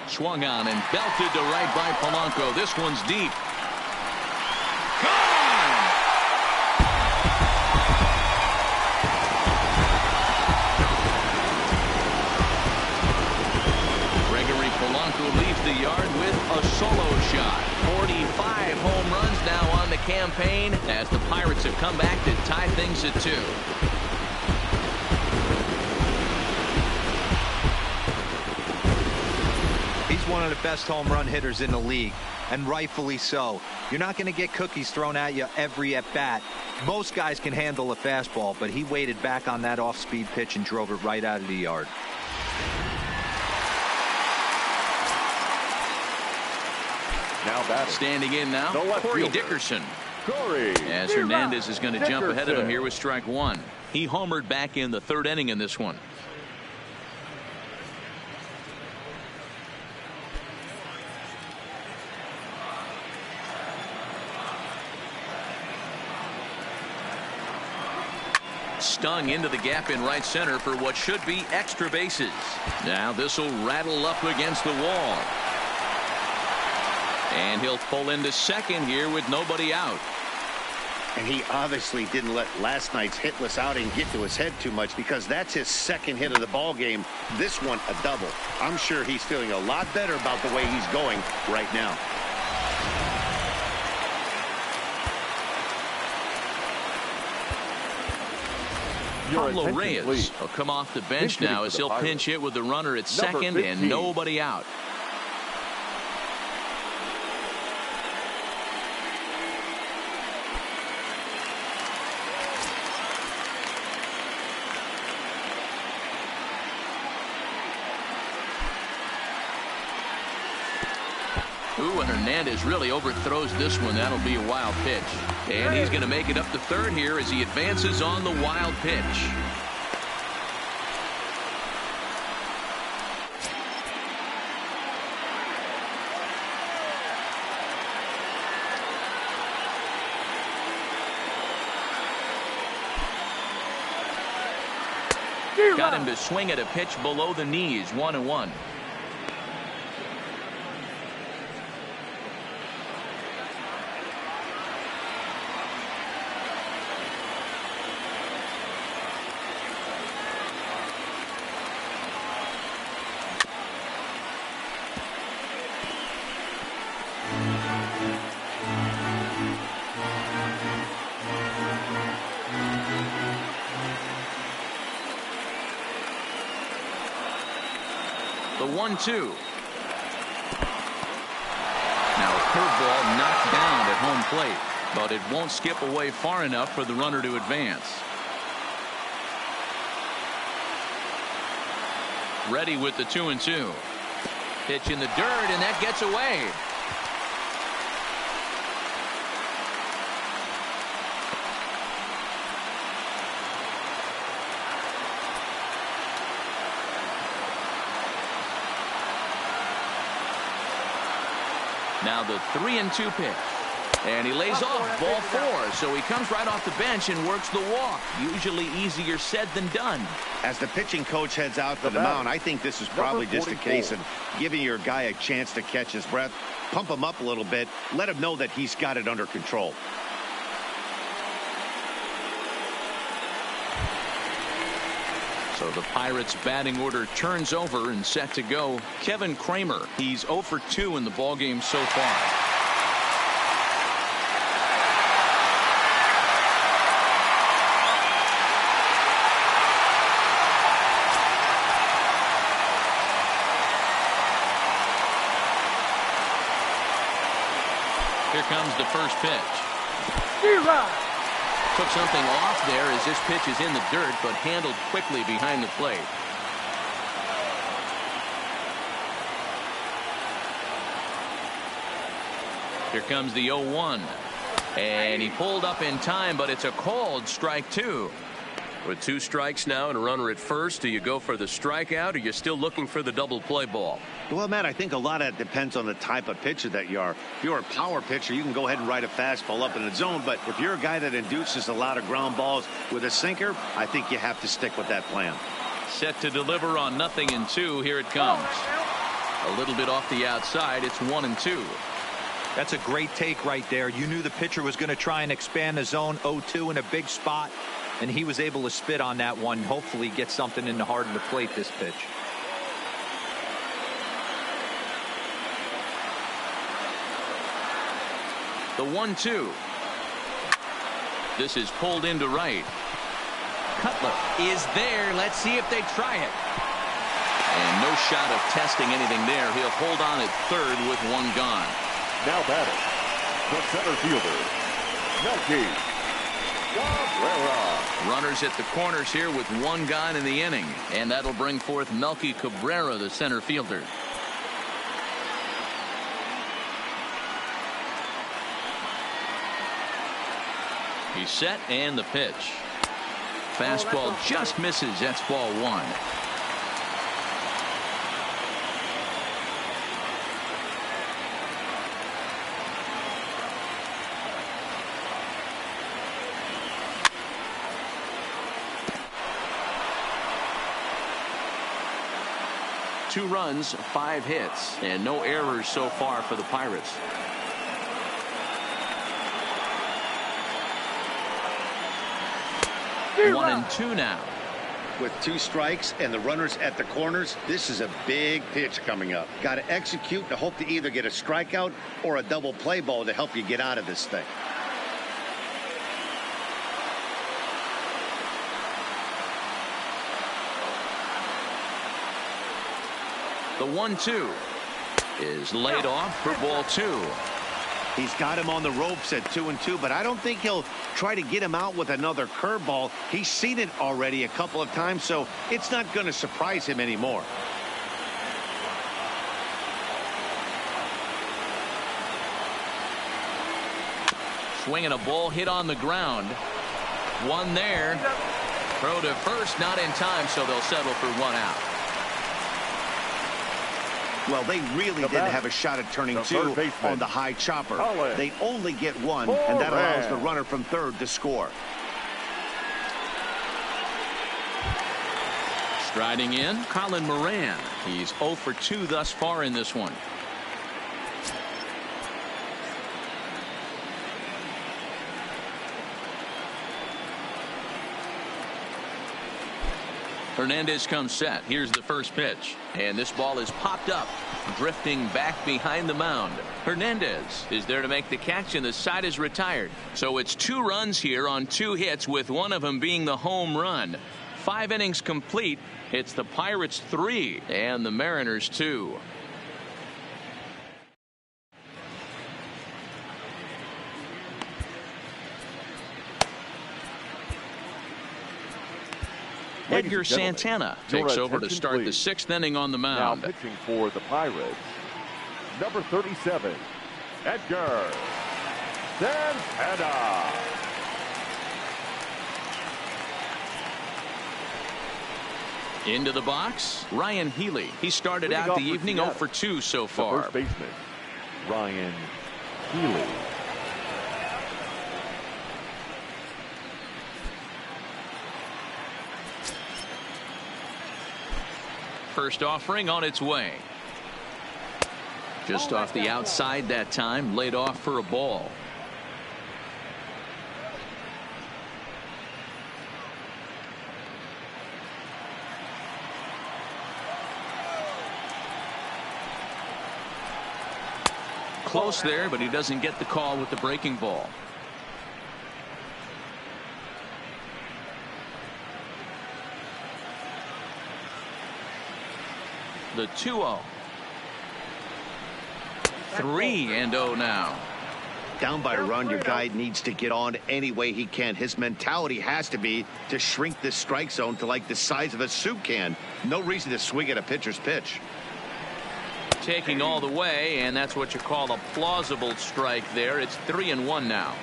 Swung on and belted to right by Polanco. This one's deep. Gone! Gregory Polanco leaves the yard with a solo shot. 45 home runs now on the campaign as the Pirates have come back to tie things at 2. He's one of the best home run hitters in the league, and rightfully so. You're not going to get cookies thrown at you every at-bat. Most guys can handle a fastball, but he waited back on that off-speed pitch and drove it right out of the yard. Now batting. Standing in now, Corey Dickerson. As Hernandez is going to jump ahead of him here with strike one. He homered back in the third inning in this one. Stung into the gap in right center for what should be extra bases. Now this will rattle up against the wall. And he'll pull into second here with nobody out. And he obviously didn't let last night's hitless outing get to his head too much, because that's his second hit of the ball game. This one a double. I'm sure he's feeling a lot better about the way he's going right now. Pablo Reyes will come off the bench now as he'll pinch hit with the runner at second and nobody out. Ooh, and Hernandez really overthrows this one. That'll be a wild pitch. And he's going to make it up to third here as he advances on the wild pitch. Got him to swing at a pitch below the knees. 1-1. The 1-2. Now a curveball knocked down at home plate, but it won't skip away far enough for the runner to advance. Ready with the 2-2. Pitch in the dirt, and that gets away. Now the 3-2 pitch. And he lays off ball 4, so he comes right off the bench and works the walk. Usually easier said than done. As the pitching coach heads out to the mound, I think this is probably just a case of giving your guy a chance to catch his breath, pump him up a little bit, let him know that he's got it under control. So the Pirates batting order turns over and set to go. Kevin Kramer, he's 0 for 2 in the ballgame so far. Here comes the first pitch. Took something off there as this pitch is in the dirt, but handled quickly behind the plate. Here comes the 0-1. And he pulled up in time, but it's a called strike 2. With 2 strikes now and a runner at first, do you go for the strikeout or you're still looking for the double play ball? Well, Matt, I think a lot of that depends on the type of pitcher that you are. If you're a power pitcher, you can go ahead and ride a fastball up in the zone. But if you're a guy that induces a lot of ground balls with a sinker, I think you have to stick with that plan. Set to deliver on 0-2. Here it comes. A little bit off the outside. It's 1-2. That's a great take right there. You knew the pitcher was going to try and expand the zone. 0-2 in a big spot, and he was able to spit on that one. Hopefully get something in the heart of the plate this pitch. The 1-2. This is pulled into right. Cutler is there. Let's see if they try it. And no shot of testing anything there. He'll hold on at third with 1 gone. Now batting, the center fielder, Melky Cabrera. Runners at the corners here with 1 gone in the inning. And that'll bring forth Melky Cabrera, the center fielder. He's set, and the pitch. Fastball just misses. That's ball 1. Two runs, 5 hits, and no errors so far for the Pirates. One and 2 now. With 2 strikes and the runners at the corners, this is a big pitch coming up. Got to execute to hope to either get a strikeout or a double play ball to help you get out of this thing. The 1-2 is laid off for ball 2. He's got him on the ropes at 2-2, but I don't think he'll try to get him out with another curveball. He's seen it already a couple of times, so it's not going to surprise him anymore. Swinging a ball hit on the ground. 1 there. Throw to first, not in time, so they'll settle for 1 out. Well, they really didn't have a shot at turning 2 on the high chopper. They only get 1, and that allows the runner from third to score. Striding in, Colin Moran. He's 0 for 2 thus far in this one. Hernandez comes set. Here's the first pitch. And this ball is popped up, drifting back behind the mound. Hernandez is there to make the catch, and the side is retired. So it's 2 runs here on 2 hits, with one of them being the home run. 5 innings complete. It's the Pirates 3 and the Mariners 2. Edgar Santana takes over to start the 6th inning on the mound. Now pitching for the Pirates, number 37, Edgar Santana. Into the box, Ryan Healy. He started out the evening 0 for 2 so far. First baseman, Ryan Healy. First offering on its way. Just off the outside that time, laid off for a ball. Close there, but he doesn't get the call with the breaking ball. The 2-0. 3-0 now. Down by a run, your guy needs to get on any way he can. His mentality has to be to shrink this strike zone to like the size of a soup can. No reason to swing at a pitcher's pitch. Taking all the way, and that's what you call a plausible strike there. It's 3-1 now.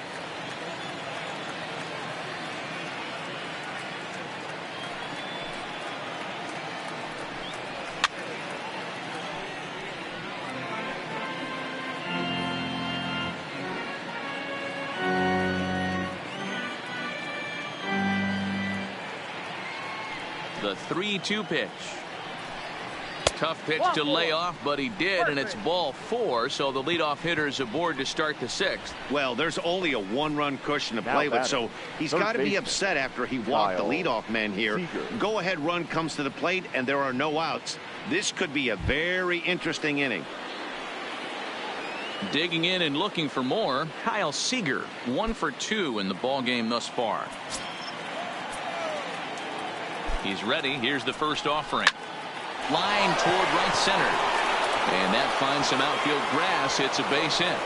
The 3-2 pitch. Tough pitch to lay off, but he did, and it's ball 4, so the leadoff hitter is aboard to start the 6th. Well, there's only a 1-run cushion to play with, so he's got to be upset after he walked the leadoff man here. Go-ahead run comes to the plate, and there are no outs. This could be a very interesting inning. Digging in and looking for more, Kyle Seager, 1 for 2 in the ballgame thus far. He's ready. Here's the first offering. Line toward right center. And that finds some outfield grass. It's a base hit.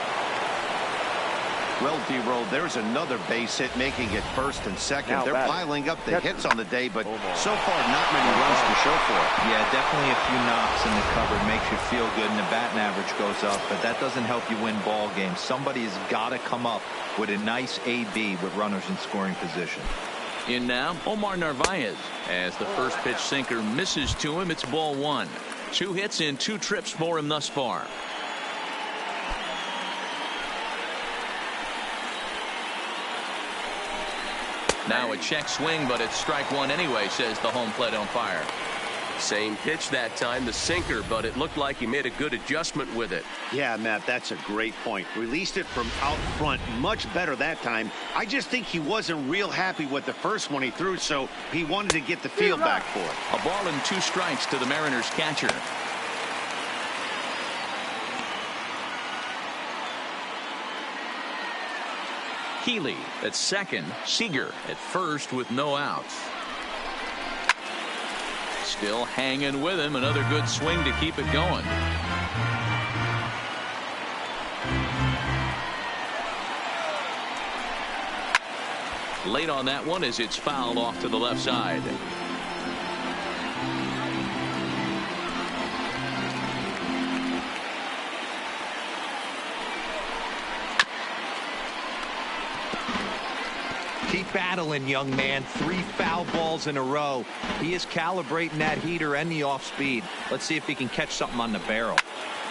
Well, D-Roll, there's another base hit making it first and second. They're piling up the hits on the day, but so far not many runs to show for it. Yeah, definitely a few knocks in the cupboard makes you feel good, and the batting average goes up, but that doesn't help you win ball games. Somebody's got to come up with a nice AB with runners in scoring position. In now, Omar Narvaez. As the first pitch sinker misses to him, it's ball 1. 2 hits in 2 trips for him thus far. Now a check swing, but it's strike 1 anyway, says the home plate umpire. Same pitch that time, the sinker, but it looked like he made a good adjustment with it. Yeah, Matt, that's a great point. Released it from out front much better that time. I just think he wasn't real happy with the first one he threw, so he wanted to get the feel back for it. A ball and 2 strikes to the Mariners catcher. Healy at second, Seager at first with no outs. Still hanging with him. Another good swing to keep it going. Late on that one as it's fouled off to the left side. Keep battling, young man. 3 foul balls in a row. He is calibrating that heater and the off speed. Let's see if he can catch something on the barrel.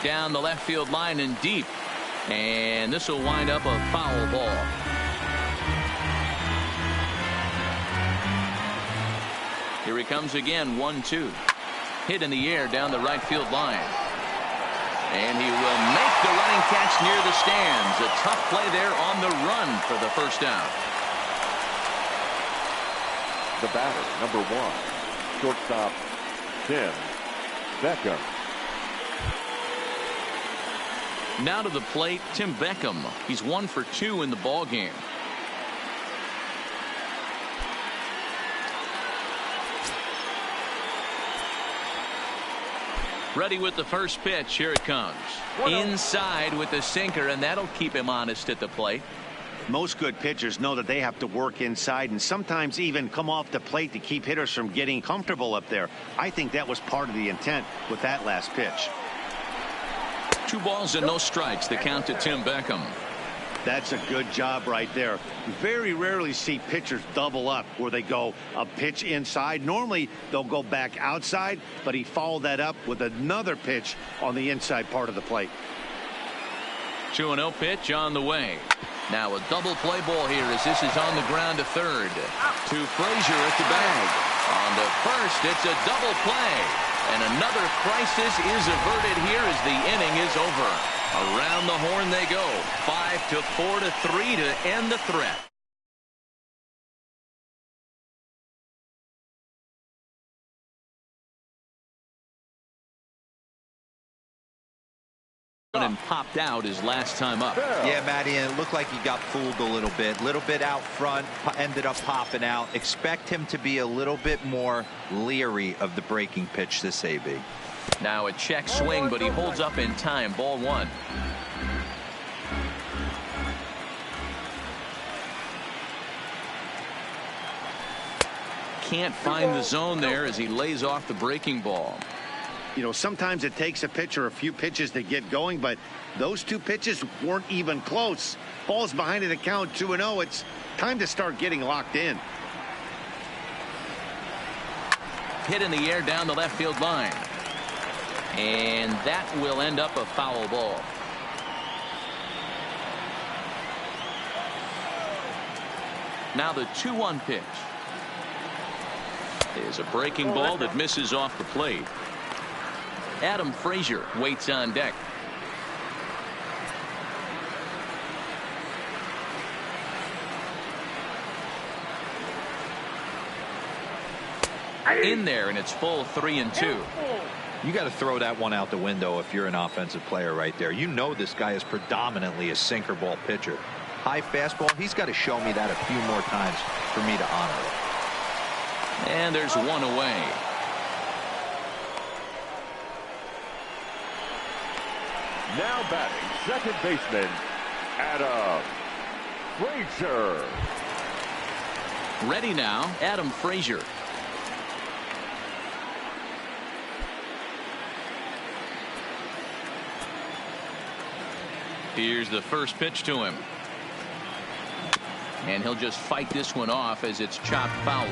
Down the left field line and deep. And this will wind up a foul ball. Here he comes again, 1-2. Hit in the air down the right field line. And he will make the running catch near the stands. A tough play there on the run for the first down. The batter, number 1, shortstop Tim Beckham. Now to the plate, Tim Beckham. He's 1 for 2 in the ball game. Ready with the first pitch. Here it comes. Inside with the sinker, and that'll keep him honest at the plate. Most good pitchers know that they have to work inside and sometimes even come off the plate to keep hitters from getting comfortable up there. I think that was part of the intent with that last pitch. 2 balls and no strikes. The count to Tim Beckham. That's a good job right there. Very rarely see pitchers double up where they go a pitch inside. Normally they'll go back outside, but he followed that up with another pitch on the inside part of the plate. 2-0 pitch on the way. Now a double play ball here as this is on the ground to third. To Frazier at the bag. On to first, it's a double play. And another crisis is averted here as the inning is over. Around the horn they go. 5-4-3 to end the threat. And popped out his last time up. Yeah, Matty, and it looked like he got fooled a little bit out front, ended up popping out. Expect him to be a little bit more leery of the breaking pitch this AB. Now a check swing, but he holds up in time. Ball 1. Can't find the zone there as he lays off the breaking ball. You know, sometimes it takes a pitcher a few pitches to get going, but those 2 pitches weren't even close. Ball's behind in the count 2-0. It's time to start getting locked in. Hit in the air down the left field line. And that will end up a foul ball. Now the 2-1 pitch. Is a breaking ball that misses off the plate. Adam Frazier waits on deck. In there, and it's full 3-2. You got to throw that one out the window if you're an offensive player right there. You know this guy is predominantly a sinker ball pitcher. High fastball, he's got to show me that a few more times for me to honor it. And there's one away. Now batting, second baseman, Adam Frazier. Ready now, Adam Frazier. Here's the first pitch to him. And he'll just fight this one off as it's chopped foul.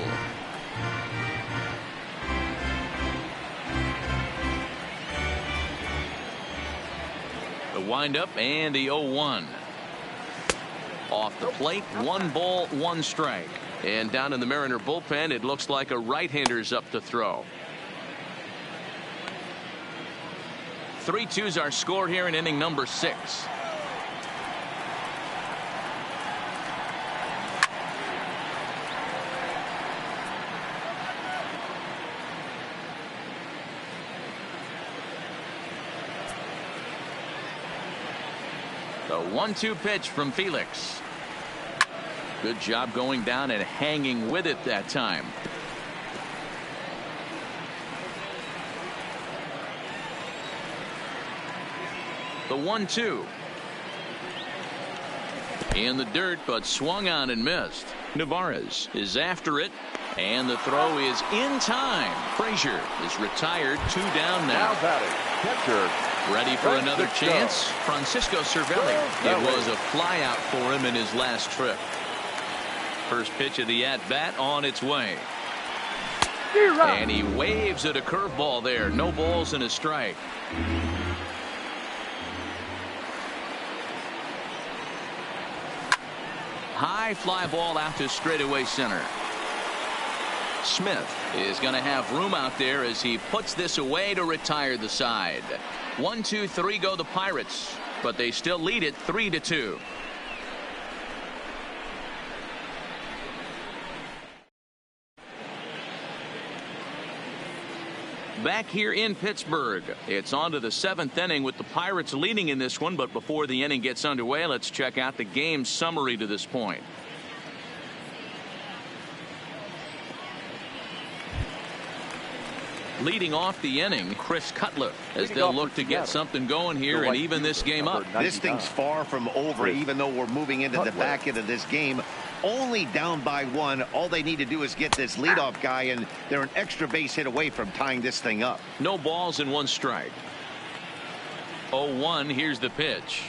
The windup and the 0-1. Off the plate, 1 ball, 1 strike. And down in the Mariner bullpen, it looks like a right-hander's up to throw. 3-2's our score here in inning number 6. The 1-2 pitch from Felix. Good job going down and hanging with it that time. The 1-2. In the dirt, but swung on and missed. Navarez is after it, and the throw is in time. Frazier is retired, 2 down now. Now batting, catcher. Ready for another chance? Francisco Cervelli. It was a flyout for him in his last trip. First pitch of the at-bat on its way. And he waves at a curveball there. No balls and a strike. High fly ball out to straightaway center. Smith is going to have room out there as he puts this away to retire the side. 1-2-3 go the Pirates, but they still lead it 3-2. Back here in Pittsburgh, it's on to the 7th inning with the Pirates leading in this one, but before the inning gets underway, let's check out the game summary to this point. Leading off the inning, Chris Cutler, as they'll look to get something going here and even this game up. This thing's far from over, even though we're moving into the back end of this game. Only down by 1. All they need to do is get this leadoff guy, and they're an extra base hit away from tying this thing up. No balls and 1 strike. 0-1, here's the pitch.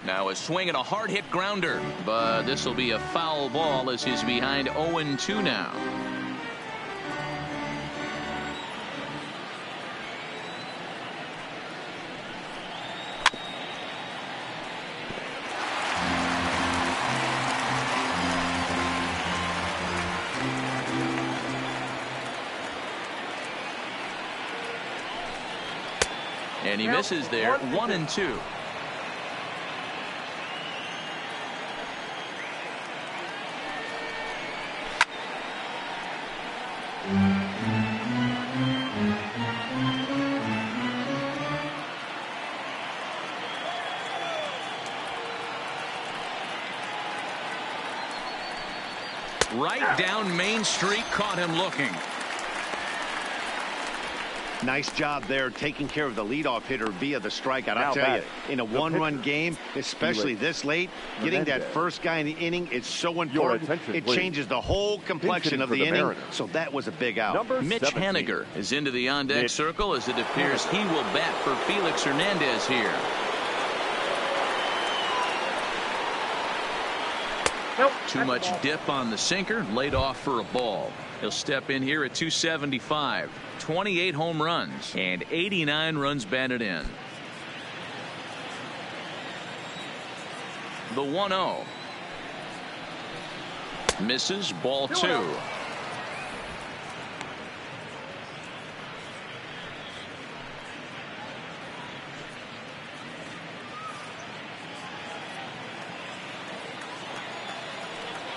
Now a swing and a hard hit grounder, but this will be a foul ball as he's behind 0-2 now. And he misses there. 1-2. Right down Main Street, caught him looking. Nice job there taking care of the leadoff hitter via the strikeout. I'll tell you, in a 1-run game, especially this late, getting that first guy in the inning is so important. It changes the whole complexion of the inning, so that was a big out. Mitch Haniger is into the on-deck circle as it appears he will bat for Felix Hernandez here. Too much dip on the sinker, laid off for a ball. He'll step in here at 275. 28 home runs and 89 runs batted in. The 1-0. Misses, ball 2.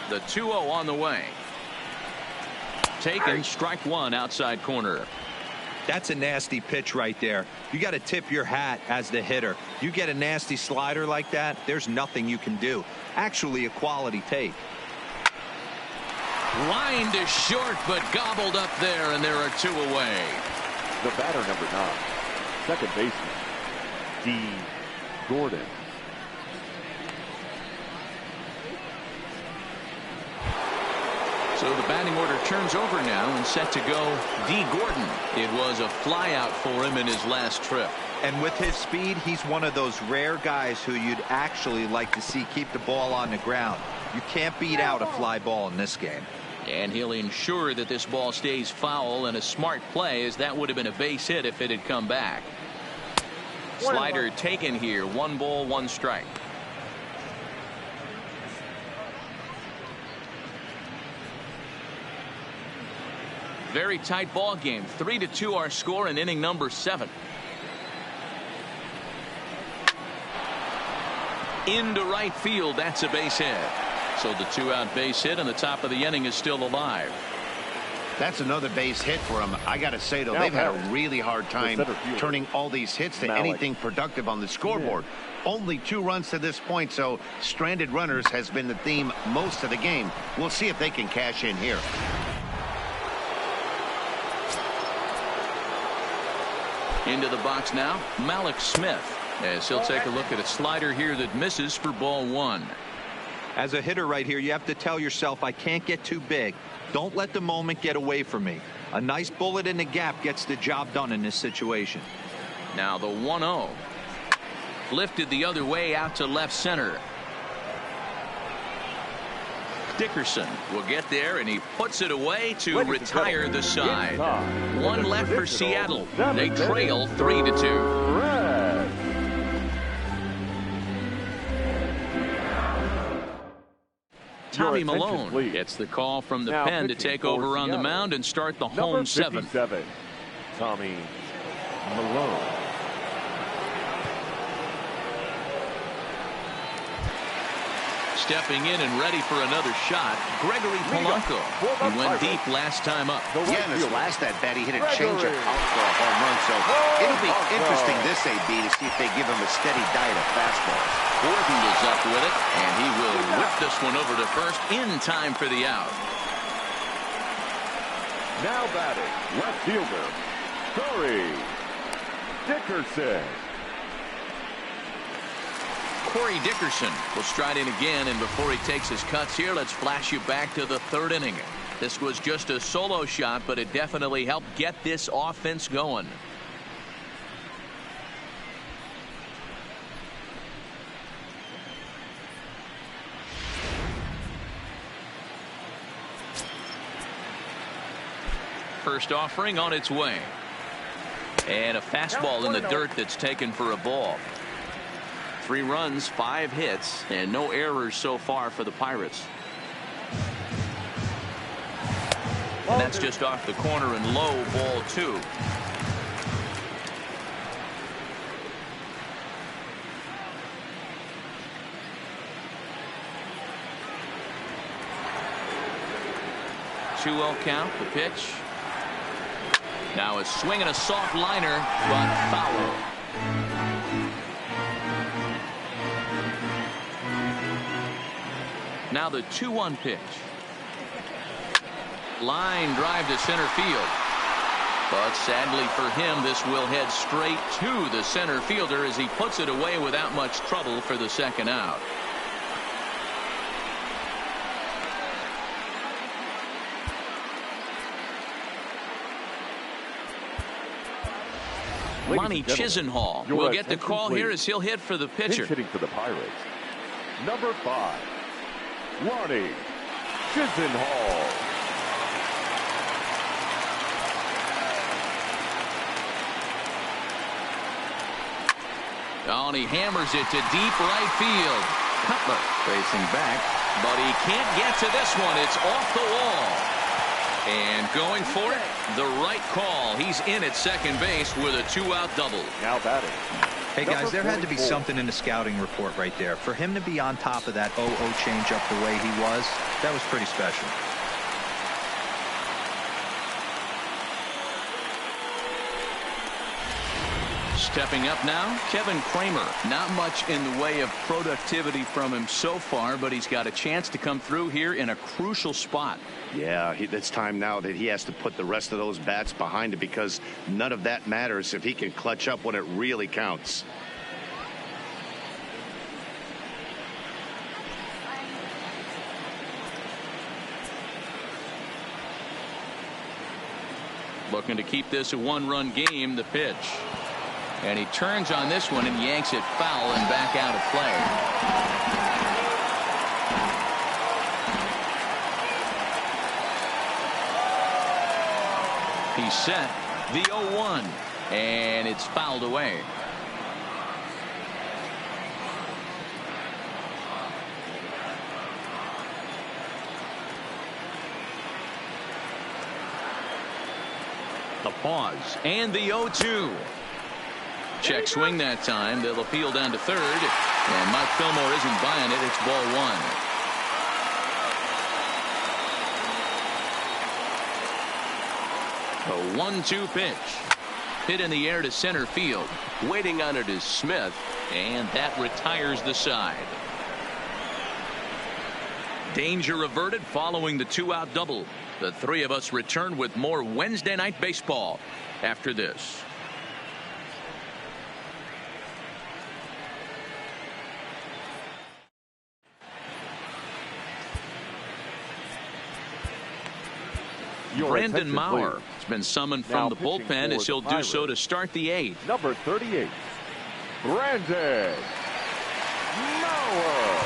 The 2-0 on the way. Taken, strike 1 outside corner. That's a nasty pitch right there. You got to tip your hat as the hitter. You get a nasty slider like that, there's nothing you can do. Actually a quality take. Line to short, but gobbled up there, and there are 2 away. The batter, number 9, second baseman, Dee Gordon. So the batting order turns over now and set to go Dee Gordon. It was a flyout for him in his last trip. And with his speed, he's one of those rare guys who you'd actually like to see keep the ball on the ground. You can't beat out a fly ball in this game. And he'll ensure that this ball stays foul, and a smart play, as that would have been a base hit if it had come back. Slider taken here. 1 ball, 1 strike. Very tight ball game. 3-2 our score in inning number 7. Into right field. That's a base hit. So the 2-out base hit, and the top of the inning is still alive. That's another base hit for them. I got to say, though, they've had a really hard time turning all these hits to anything productive on the scoreboard. Only 2 runs to this point, so stranded runners has been the theme most of the game. We'll see if they can cash in here. Into the box now, Malik Smith, as he'll take a look at a slider here that misses for ball 1. As a hitter right here, you have to tell yourself, I can't get too big. Don't let the moment get away from me. A nice bullet in the gap gets the job done in this situation. Now the 1-0. Lifted the other way out to left center. Dickerson will get there, and he puts it away to retire the side. 1 left for Seattle. They trail 3-2. Tommy Malone gets the call from the pen to take over on the mound and start the home 7th. Tommy Malone. Stepping in and ready for another shot, Gregory Polanco. He went deep last time up. Yeah, in his last at-bat, he hit a changeup out for a home run. So it'll be interesting this AB to see if they give him a steady diet of fastballs. Gordon is up with it, and he will whip this one over to first in time for the out. Now batting, left fielder, Corey Dickerson. Corey Dickerson will stride in again, and before he takes his cuts here, let's flash you back to the third inning. This was just a solo shot, but it definitely helped get this offense going. First offering on its way. And a fastball in the dirt that's taken for a ball. 3 runs, 5 hits, and no errors so far for the Pirates. And that's just off the corner and low, ball 2. Two-0 count, the pitch. Now a swing and a soft liner, but foul. Now the 2-1 pitch. Line drive to center field. But sadly for him, this will head straight to the center fielder as he puts it away without much trouble for the second out. Lonnie Chisenhall will get the call here as he'll hit for the pitcher. Hitting for the Pirates, number 5, Lonnie Chisenhall. Oh, and he hammers it to deep right field. Cutler facing back, but he can't get to this one. It's off the wall. And going for it, the right call. He's in at second base with a 2-out double. Now batting. Hey guys, there had to be something in the scouting report right there. For him to be on top of that 0-0 changeup the way he was, that was pretty special. Stepping up now, Kevin Kramer. Not much in the way of productivity from him so far, but he's got a chance to come through here in a crucial spot. Yeah, it's time now that he has to put the rest of those bats behind it, because none of that matters if he can clutch up when it really counts. Looking to keep this a 1-run game, the pitch. And he turns on this one and yanks it foul and back out of play. He's set the 0-1, and it's fouled away. The pause and the 0-2. Check swing that time. They'll appeal down to third, and Mike Fillmore isn't buying it. It's ball 1. The 1-2 pitch. Hit in the air to center field. Waiting on it is Smith, and that retires the side. Danger averted following the 2-out double. The three of us return with more Wednesday Night Baseball after this. Brandon Maurer has been summoned from the bullpen as he'll do so to start the 8th. Number 38, Brandon Maurer.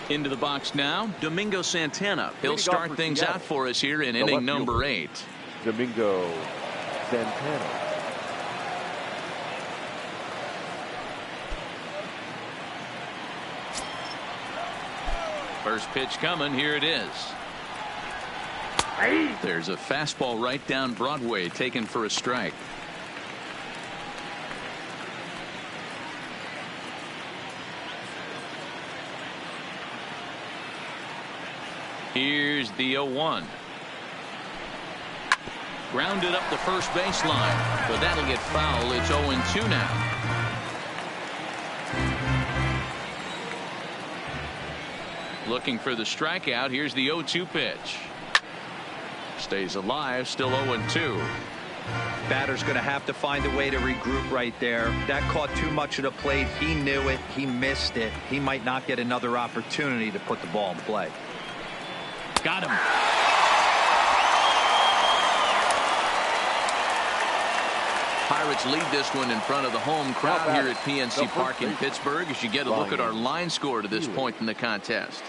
Into the box now, Domingo Santana. He'll start things out for us here in inning number 8. Domingo Santana. First pitch coming. Here it is. There's a fastball right down Broadway, taken for a strike. Here's the 0-1. Grounded up the first baseline, but that'll get foul. It's 0-2 now. Looking for the strikeout. Here's the 0-2 pitch. Stays alive, still 0-2. Batter's going to have to find a way to regroup right there. That caught too much of the plate. He knew it. He missed it. He might not get another opportunity to put the ball in play. Got him. Pirates lead this one in front of the home crowd here at PNC Park in Pittsburgh as you get a look at our line score to this point in the contest.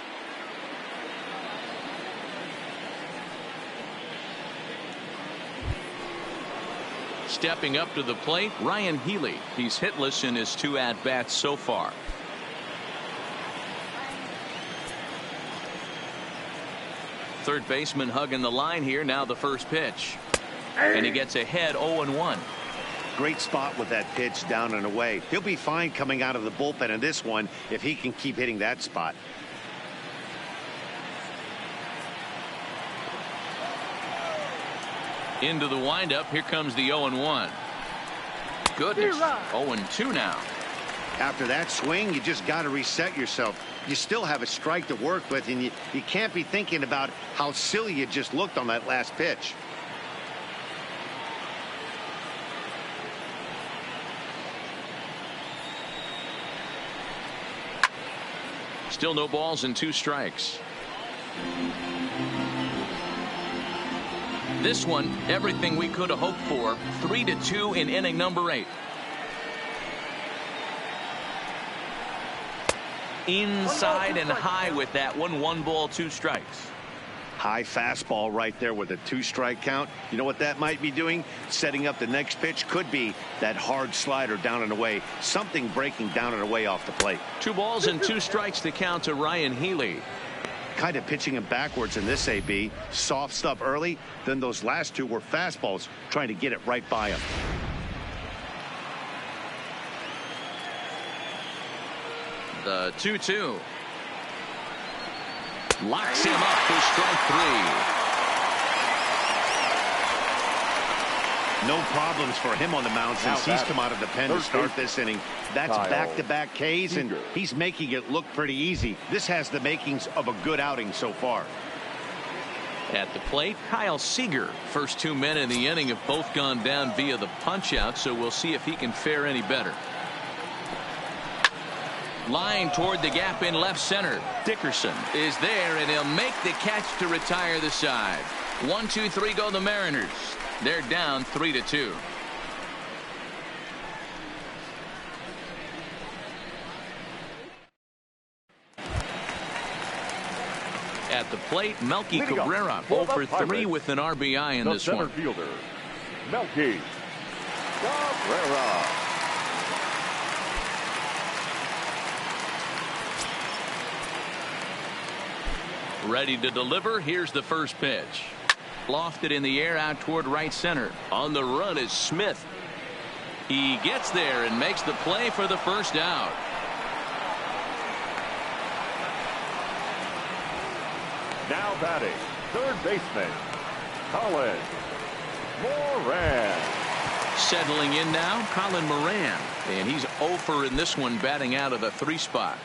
Stepping up to the plate, Ryan Healy. He's hitless in his 2 at-bats so far. Third baseman hugging the line here. Now the first pitch. And he gets ahead 0-1. Great spot with that pitch down and away. He'll be fine coming out of the bullpen in this one if he can keep hitting that spot. Into the windup. Here comes the 0-1. Goodness. 0-2 now. After that swing, you just got to reset yourself. You still have a strike to work with, and you can't be thinking about how silly you just looked on that last pitch. Still no balls and 2 strikes. This one, everything we could have hoped for. 3-2 in inning number 8. Inside and high with that one. 1 ball, 2 strikes. High fastball right there with a 2-strike count. You know what that might be doing? Setting up the next pitch. Could be that hard slider down and away. Something breaking down and away off the plate. 2 balls and 2 strikes to count to Ryan Healy. Kind of pitching him backwards in this AB. Soft stuff early. Then those last 2 were fastballs trying to get it right by him. The 2-2. Locks him up for strike 3. No problems for him on the mound since he's come out of the pen to start this inning. That's back-to-back Ks, and he's making it look pretty easy. This has the makings of a good outing so far. At the plate, Kyle Seager. First 2 men in the inning have both gone down via the punch-out, so we'll see if he can fare any better. Line toward the gap in left center. Dickerson is there, and he'll make the catch to retire the side. 1-2-3 go the Mariners. They're down 3-2. At the plate, Melky Cabrera 0 for 3 with an RBI in this one. Fielder, Melky Cabrera. Ready to deliver. Here's the first pitch. Lofted in the air out toward right center. On the run is Smith. He gets there and makes the play for the first out. Now batting, third baseman, Colin Moran. Settling in now, Colin Moran. And he's 0 for in this one, batting out of the 3 spot.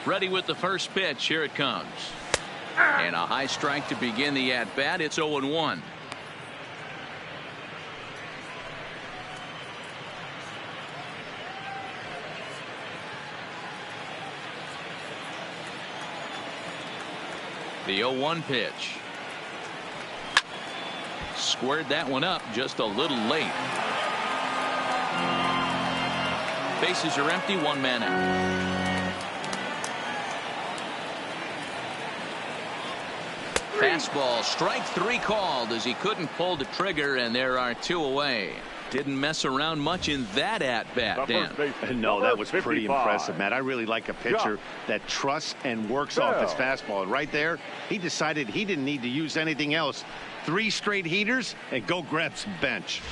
Ready with the first pitch. Here it comes. And a high strike to begin the at-bat. It's 0-1. The 0-1 pitch. Squared that one up just a little late. Bases are empty. 1 man out. Fastball, strike 3 called as he couldn't pull the trigger, and there are 2 away. Didn't mess around much in that at-bat, Dan. No, that was pretty impressive, Matt. I really like a pitcher that trusts and works off his fastball. And right there, he decided he didn't need to use anything else. 3 straight heaters and go grab some bench.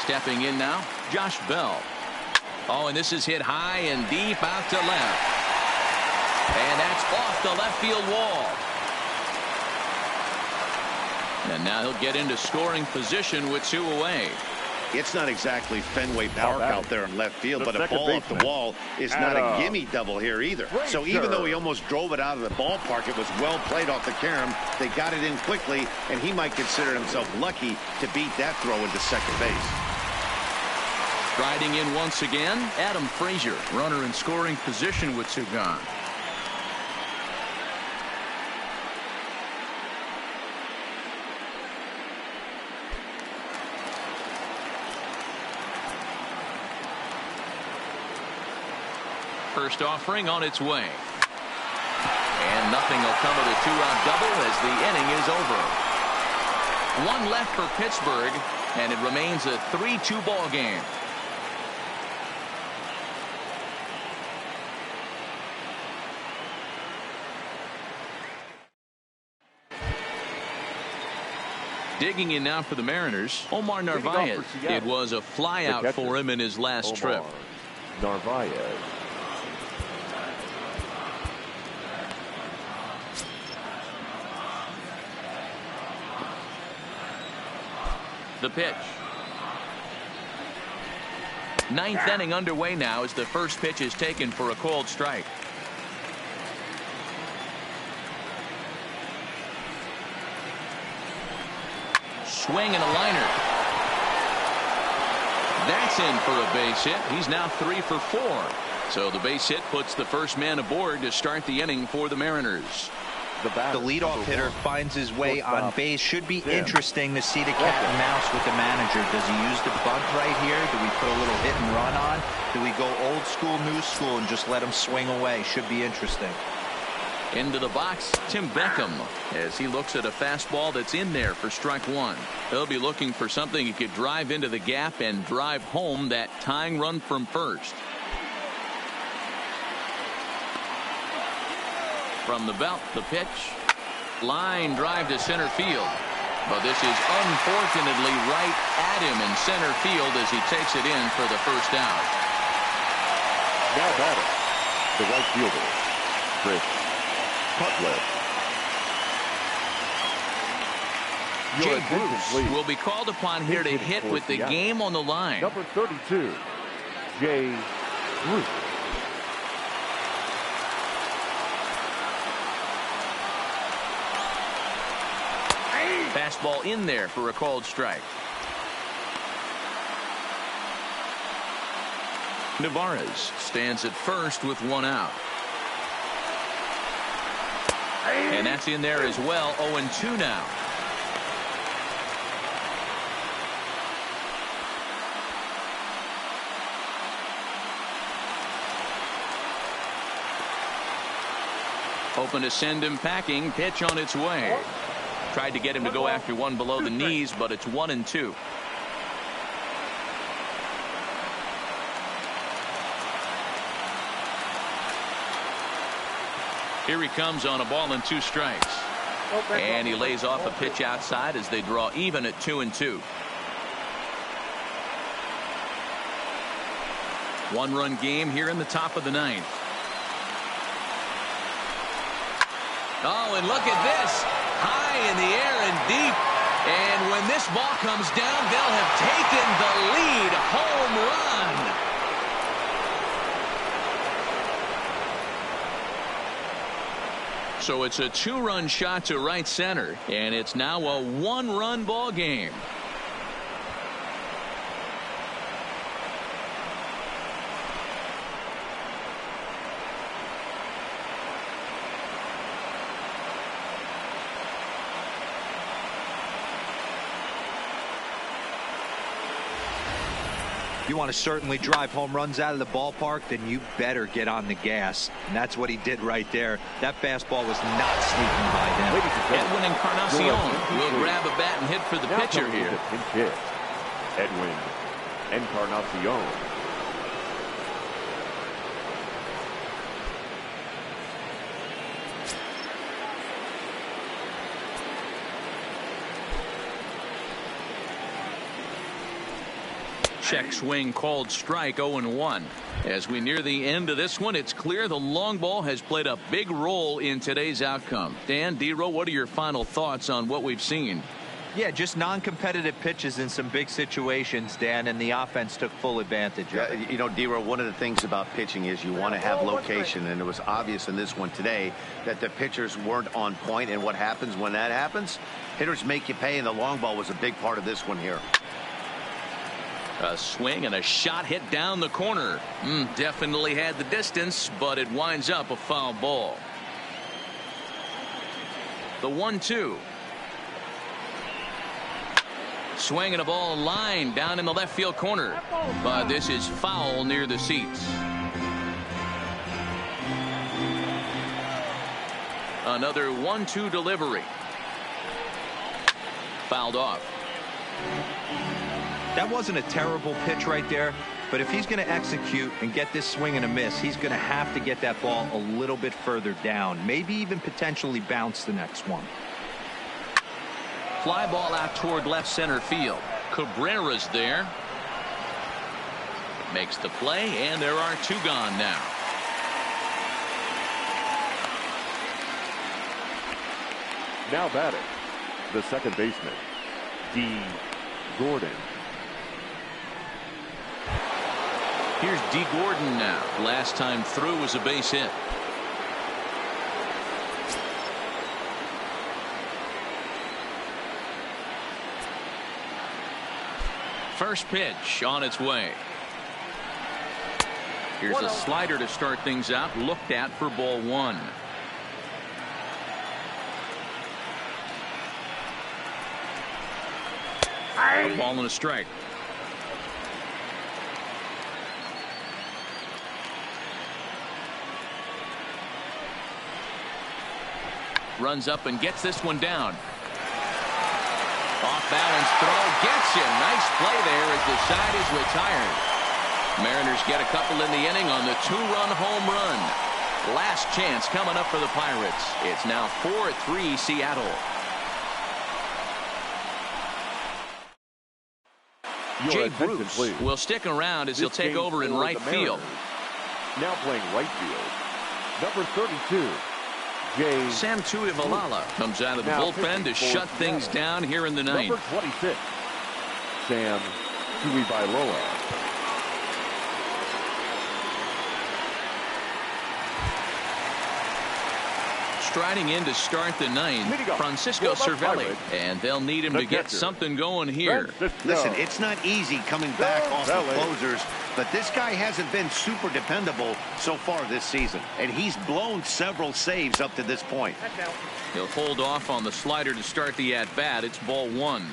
Stepping in now, Josh Bell. Oh, and this is hit high and deep out to left. And that's off the left field wall. And now he'll get into scoring position with 2 away. It's not exactly Fenway Park out there in left field, but a ball off the wall is not a gimme double here either. So even though he almost drove it out of the ballpark, it was well played off the carom. They got it in quickly, and he might consider himself lucky to beat that throw into second base. Striding in once again, Adam Frazier, runner in scoring position with 2 gone. First offering on its way. And nothing will come of the 2-out double as the inning is over. 1 left for Pittsburgh, and it remains a 3-2 ball game. Digging in now for the Mariners, Omar Narvaez. It was a flyout for him in his last trip. Narvaez. The pitch. 9th inning underway now as the first pitch is taken for a called strike. Swing and a liner. That's in for a base hit. He's now 3 for 4. So the base hit puts the first man aboard to start the inning for the Mariners. The leadoff hitter finds his way on base. Should be interesting to see the cat and mouse with the manager. Does he use the bunt right here? Do we put a little hit and run on? Do we go old school, new school, and just let him swing away? Should be interesting. Into the box, Tim Beckham, as he looks at a fastball that's in there for strike 1. He'll be looking for something he could drive into the gap and drive home that tying run from first. From the belt, the pitch. Line drive to center field. But this is unfortunately right at him in center field as he takes it in for the first out. Now batting, the right fielder, Chris Cutler. Jay Bruce will be called upon here to hit with the game on the line. Number 32, Jay Bruce. Fastball in there for a called strike. Navarez stands at first with 1 out. And that's in there as well. 0-2 now. Hoping to send him packing. Pitch on its way. Tried to get him to go after one below the knees, but it's 1-2. Here he comes on a ball and 2 strikes. And he lays off a pitch outside as they draw even at 2-2. 1-run game here in the top of the 9th. Oh, and look at this. High in the air and deep. And when this ball comes down, they'll have taken the lead. Home run. So it's a 2-run shot to right center. And it's now a 1-run ball game. You want to certainly drive home runs out of the ballpark, then you better get on the gas. And that's what he did right there. That fastball was not sneaking by him. Edwin Encarnacion will grab a bat and hit for the pitcher here. Edwin Encarnacion. Check swing called strike. 0-1. As we near the end of this one, it's clear the long ball has played a big role in today's outcome. Dan, D-Row, what are your final thoughts on what we've seen? Yeah, just non-competitive pitches in some big situations, Dan, and the offense took full advantage of it. You know, D-Row, one of the things about pitching is you want to have location, and it was obvious in this one today that the pitchers weren't on point, and what happens when that happens? Hitters make you pay, and the long ball was a big part of this one here. A swing and a shot hit down the corner. Definitely had the distance, but it winds up a foul ball. The 1-2. Swinging a ball line down in the left field corner, but this is foul near the seats. Another 1-2 delivery. Fouled off. That wasn't a terrible pitch right there, but if he's going to execute and get this swing and a miss, he's going to have to get that ball a little bit further down, maybe even potentially bounce the next one. Fly ball out toward left center field. Cabrera's there. Makes the play, and there are two gone now. Now batting, the second baseman, Dee Gordon. Here's Dee Gordon now. Last time through was a base hit. First pitch on its way. Here's a slider to start things out. Looked at for ball one. A ball and a strike. Runs up and gets this one down. Off balance throw gets you. Nice play there as the side is retired. Mariners get a couple in the inning on the two-run home run. Last chance coming up for the Pirates. It's now 4-3 Seattle. Jay Bruce will stick around as he'll take over in right field. Now playing right field, number 32. Sam Tuivailala comes out of the bullpen to shut things down here in the ninth. Number 26, Sam Tuivailala. Striding in to start the ninth, Francisco Cervelli, and they'll need him to get something going here. Listen, it's not easy coming back off the closers, but this guy hasn't been super dependable so far this season, and he's blown several saves up to this point. He'll hold off on the slider to start the at-bat. It's ball one.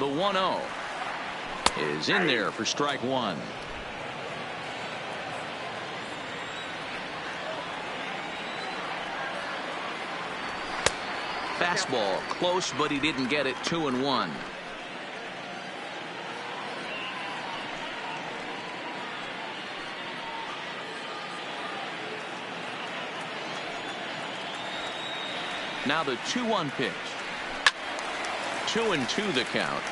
The 1-0 is in there for strike one. Fastball close, but he didn't get it. 2-1. Now the 2-1 pitch. 2-2 the count.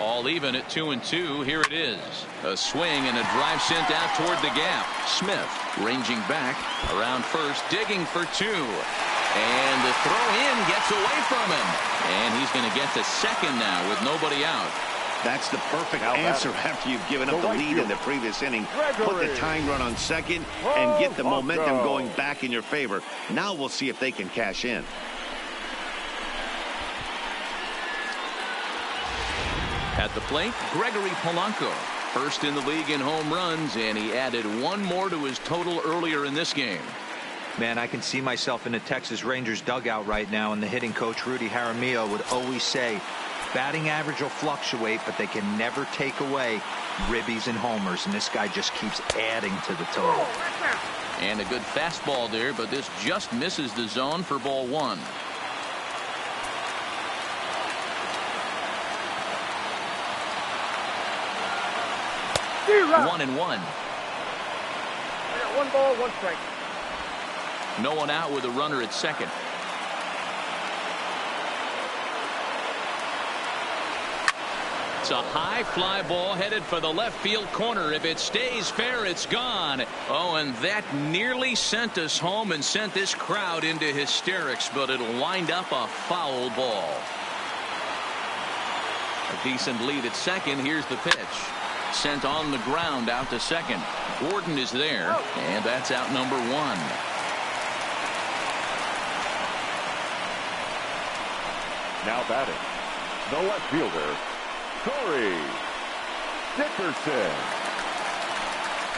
All even at 2-2. Here it is. A swing and a drive sent out toward the gap. Smith ranging back around first, digging for two. And the throw in gets away from him. And he's going to get to second now with nobody out. That's the perfect answer after you've given up the lead in the previous inning. Put the tying run on second and get the momentum going back in your favor. Now we'll see if they can cash in. At the plate, Gregory Polanco. First in the league in home runs, and he added one more to his total earlier in this game. Man, I can see myself in the Texas Rangers dugout right now, and the hitting coach Rudy Jaramillo would always say, batting average will fluctuate, but they can never take away ribbies and homers, and this guy just keeps adding to the total. And a good fastball there, but this just misses the zone for ball one. Zero. 1-1. I got 1 ball, 1 strike. No one out with a runner at second. It's a high fly ball headed for the left field corner. If it stays fair, it's gone. Oh, and that nearly sent us home and sent this crowd into hysterics, but it'll wind up a foul ball. A decent lead at second. Here's the pitch. Sent on the ground out to second. Gordon is there, and that's out number 1. Now batting, the left fielder, Corey Dickerson.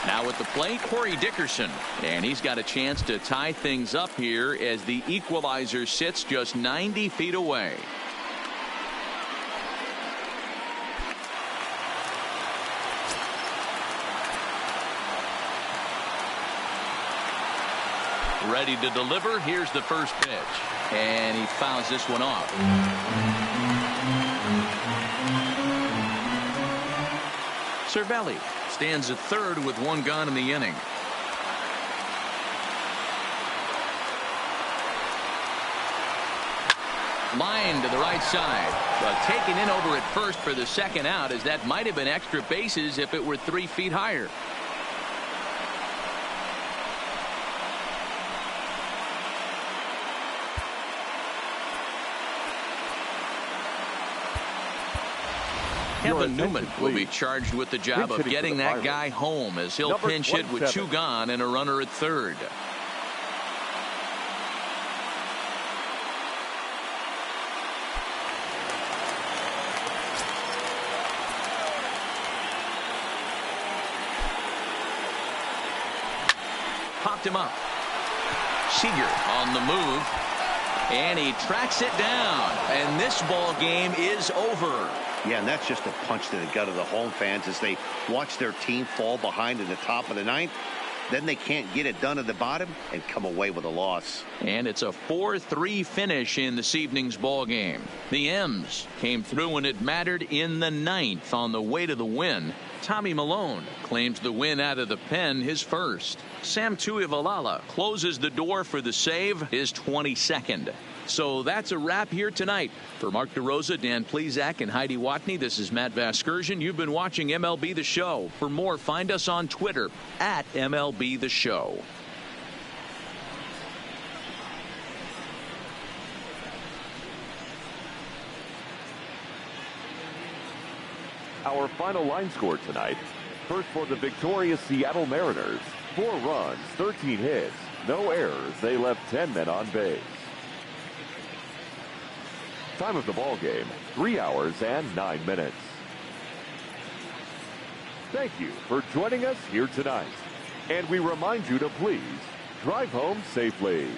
Now at the plate, Corey Dickerson, and he's got a chance to tie things up here as the equalizer sits just 90 feet away. Ready to deliver. Here's the first pitch, and he fouls this one off. Cervelli stands at third with 1 gone in the inning. Line to the right side, but taken in over at first for the second out, as that might have been extra bases if it were 3 feet higher. Kevin Newman will be charged with the job of getting that guy home, as he'll pinch hit with 2 gone and a runner at third. Popped him up. Seager on the move, and he tracks it down, and this ball game is over. Yeah, and that's just a punch to the gut of the home fans as they watch their team fall behind in the top of the 9th. Then they can't get it done at the bottom and come away with a loss. And it's a 4-3 finish in this evening's ball game. The M's came through when it mattered in the 9th on the way to the win. Tommy Malone claims the win out of the pen, his first. Sam Tuivailala closes the door for the save, his 22nd. So that's a wrap here tonight. For Mark DeRosa, Dan Plesac, and Heidi Watney, this is Matt Vasgersian. You've been watching MLB The Show. For more, find us on Twitter at MLB The Show. Our final line score tonight. First for the victorious Seattle Mariners. 4 runs, 13 hits, no errors. They left 10 men on base. Time of the ball game, 3 hours and 9 minutes. Thank you for joining us here tonight. And we remind you to please drive home safely.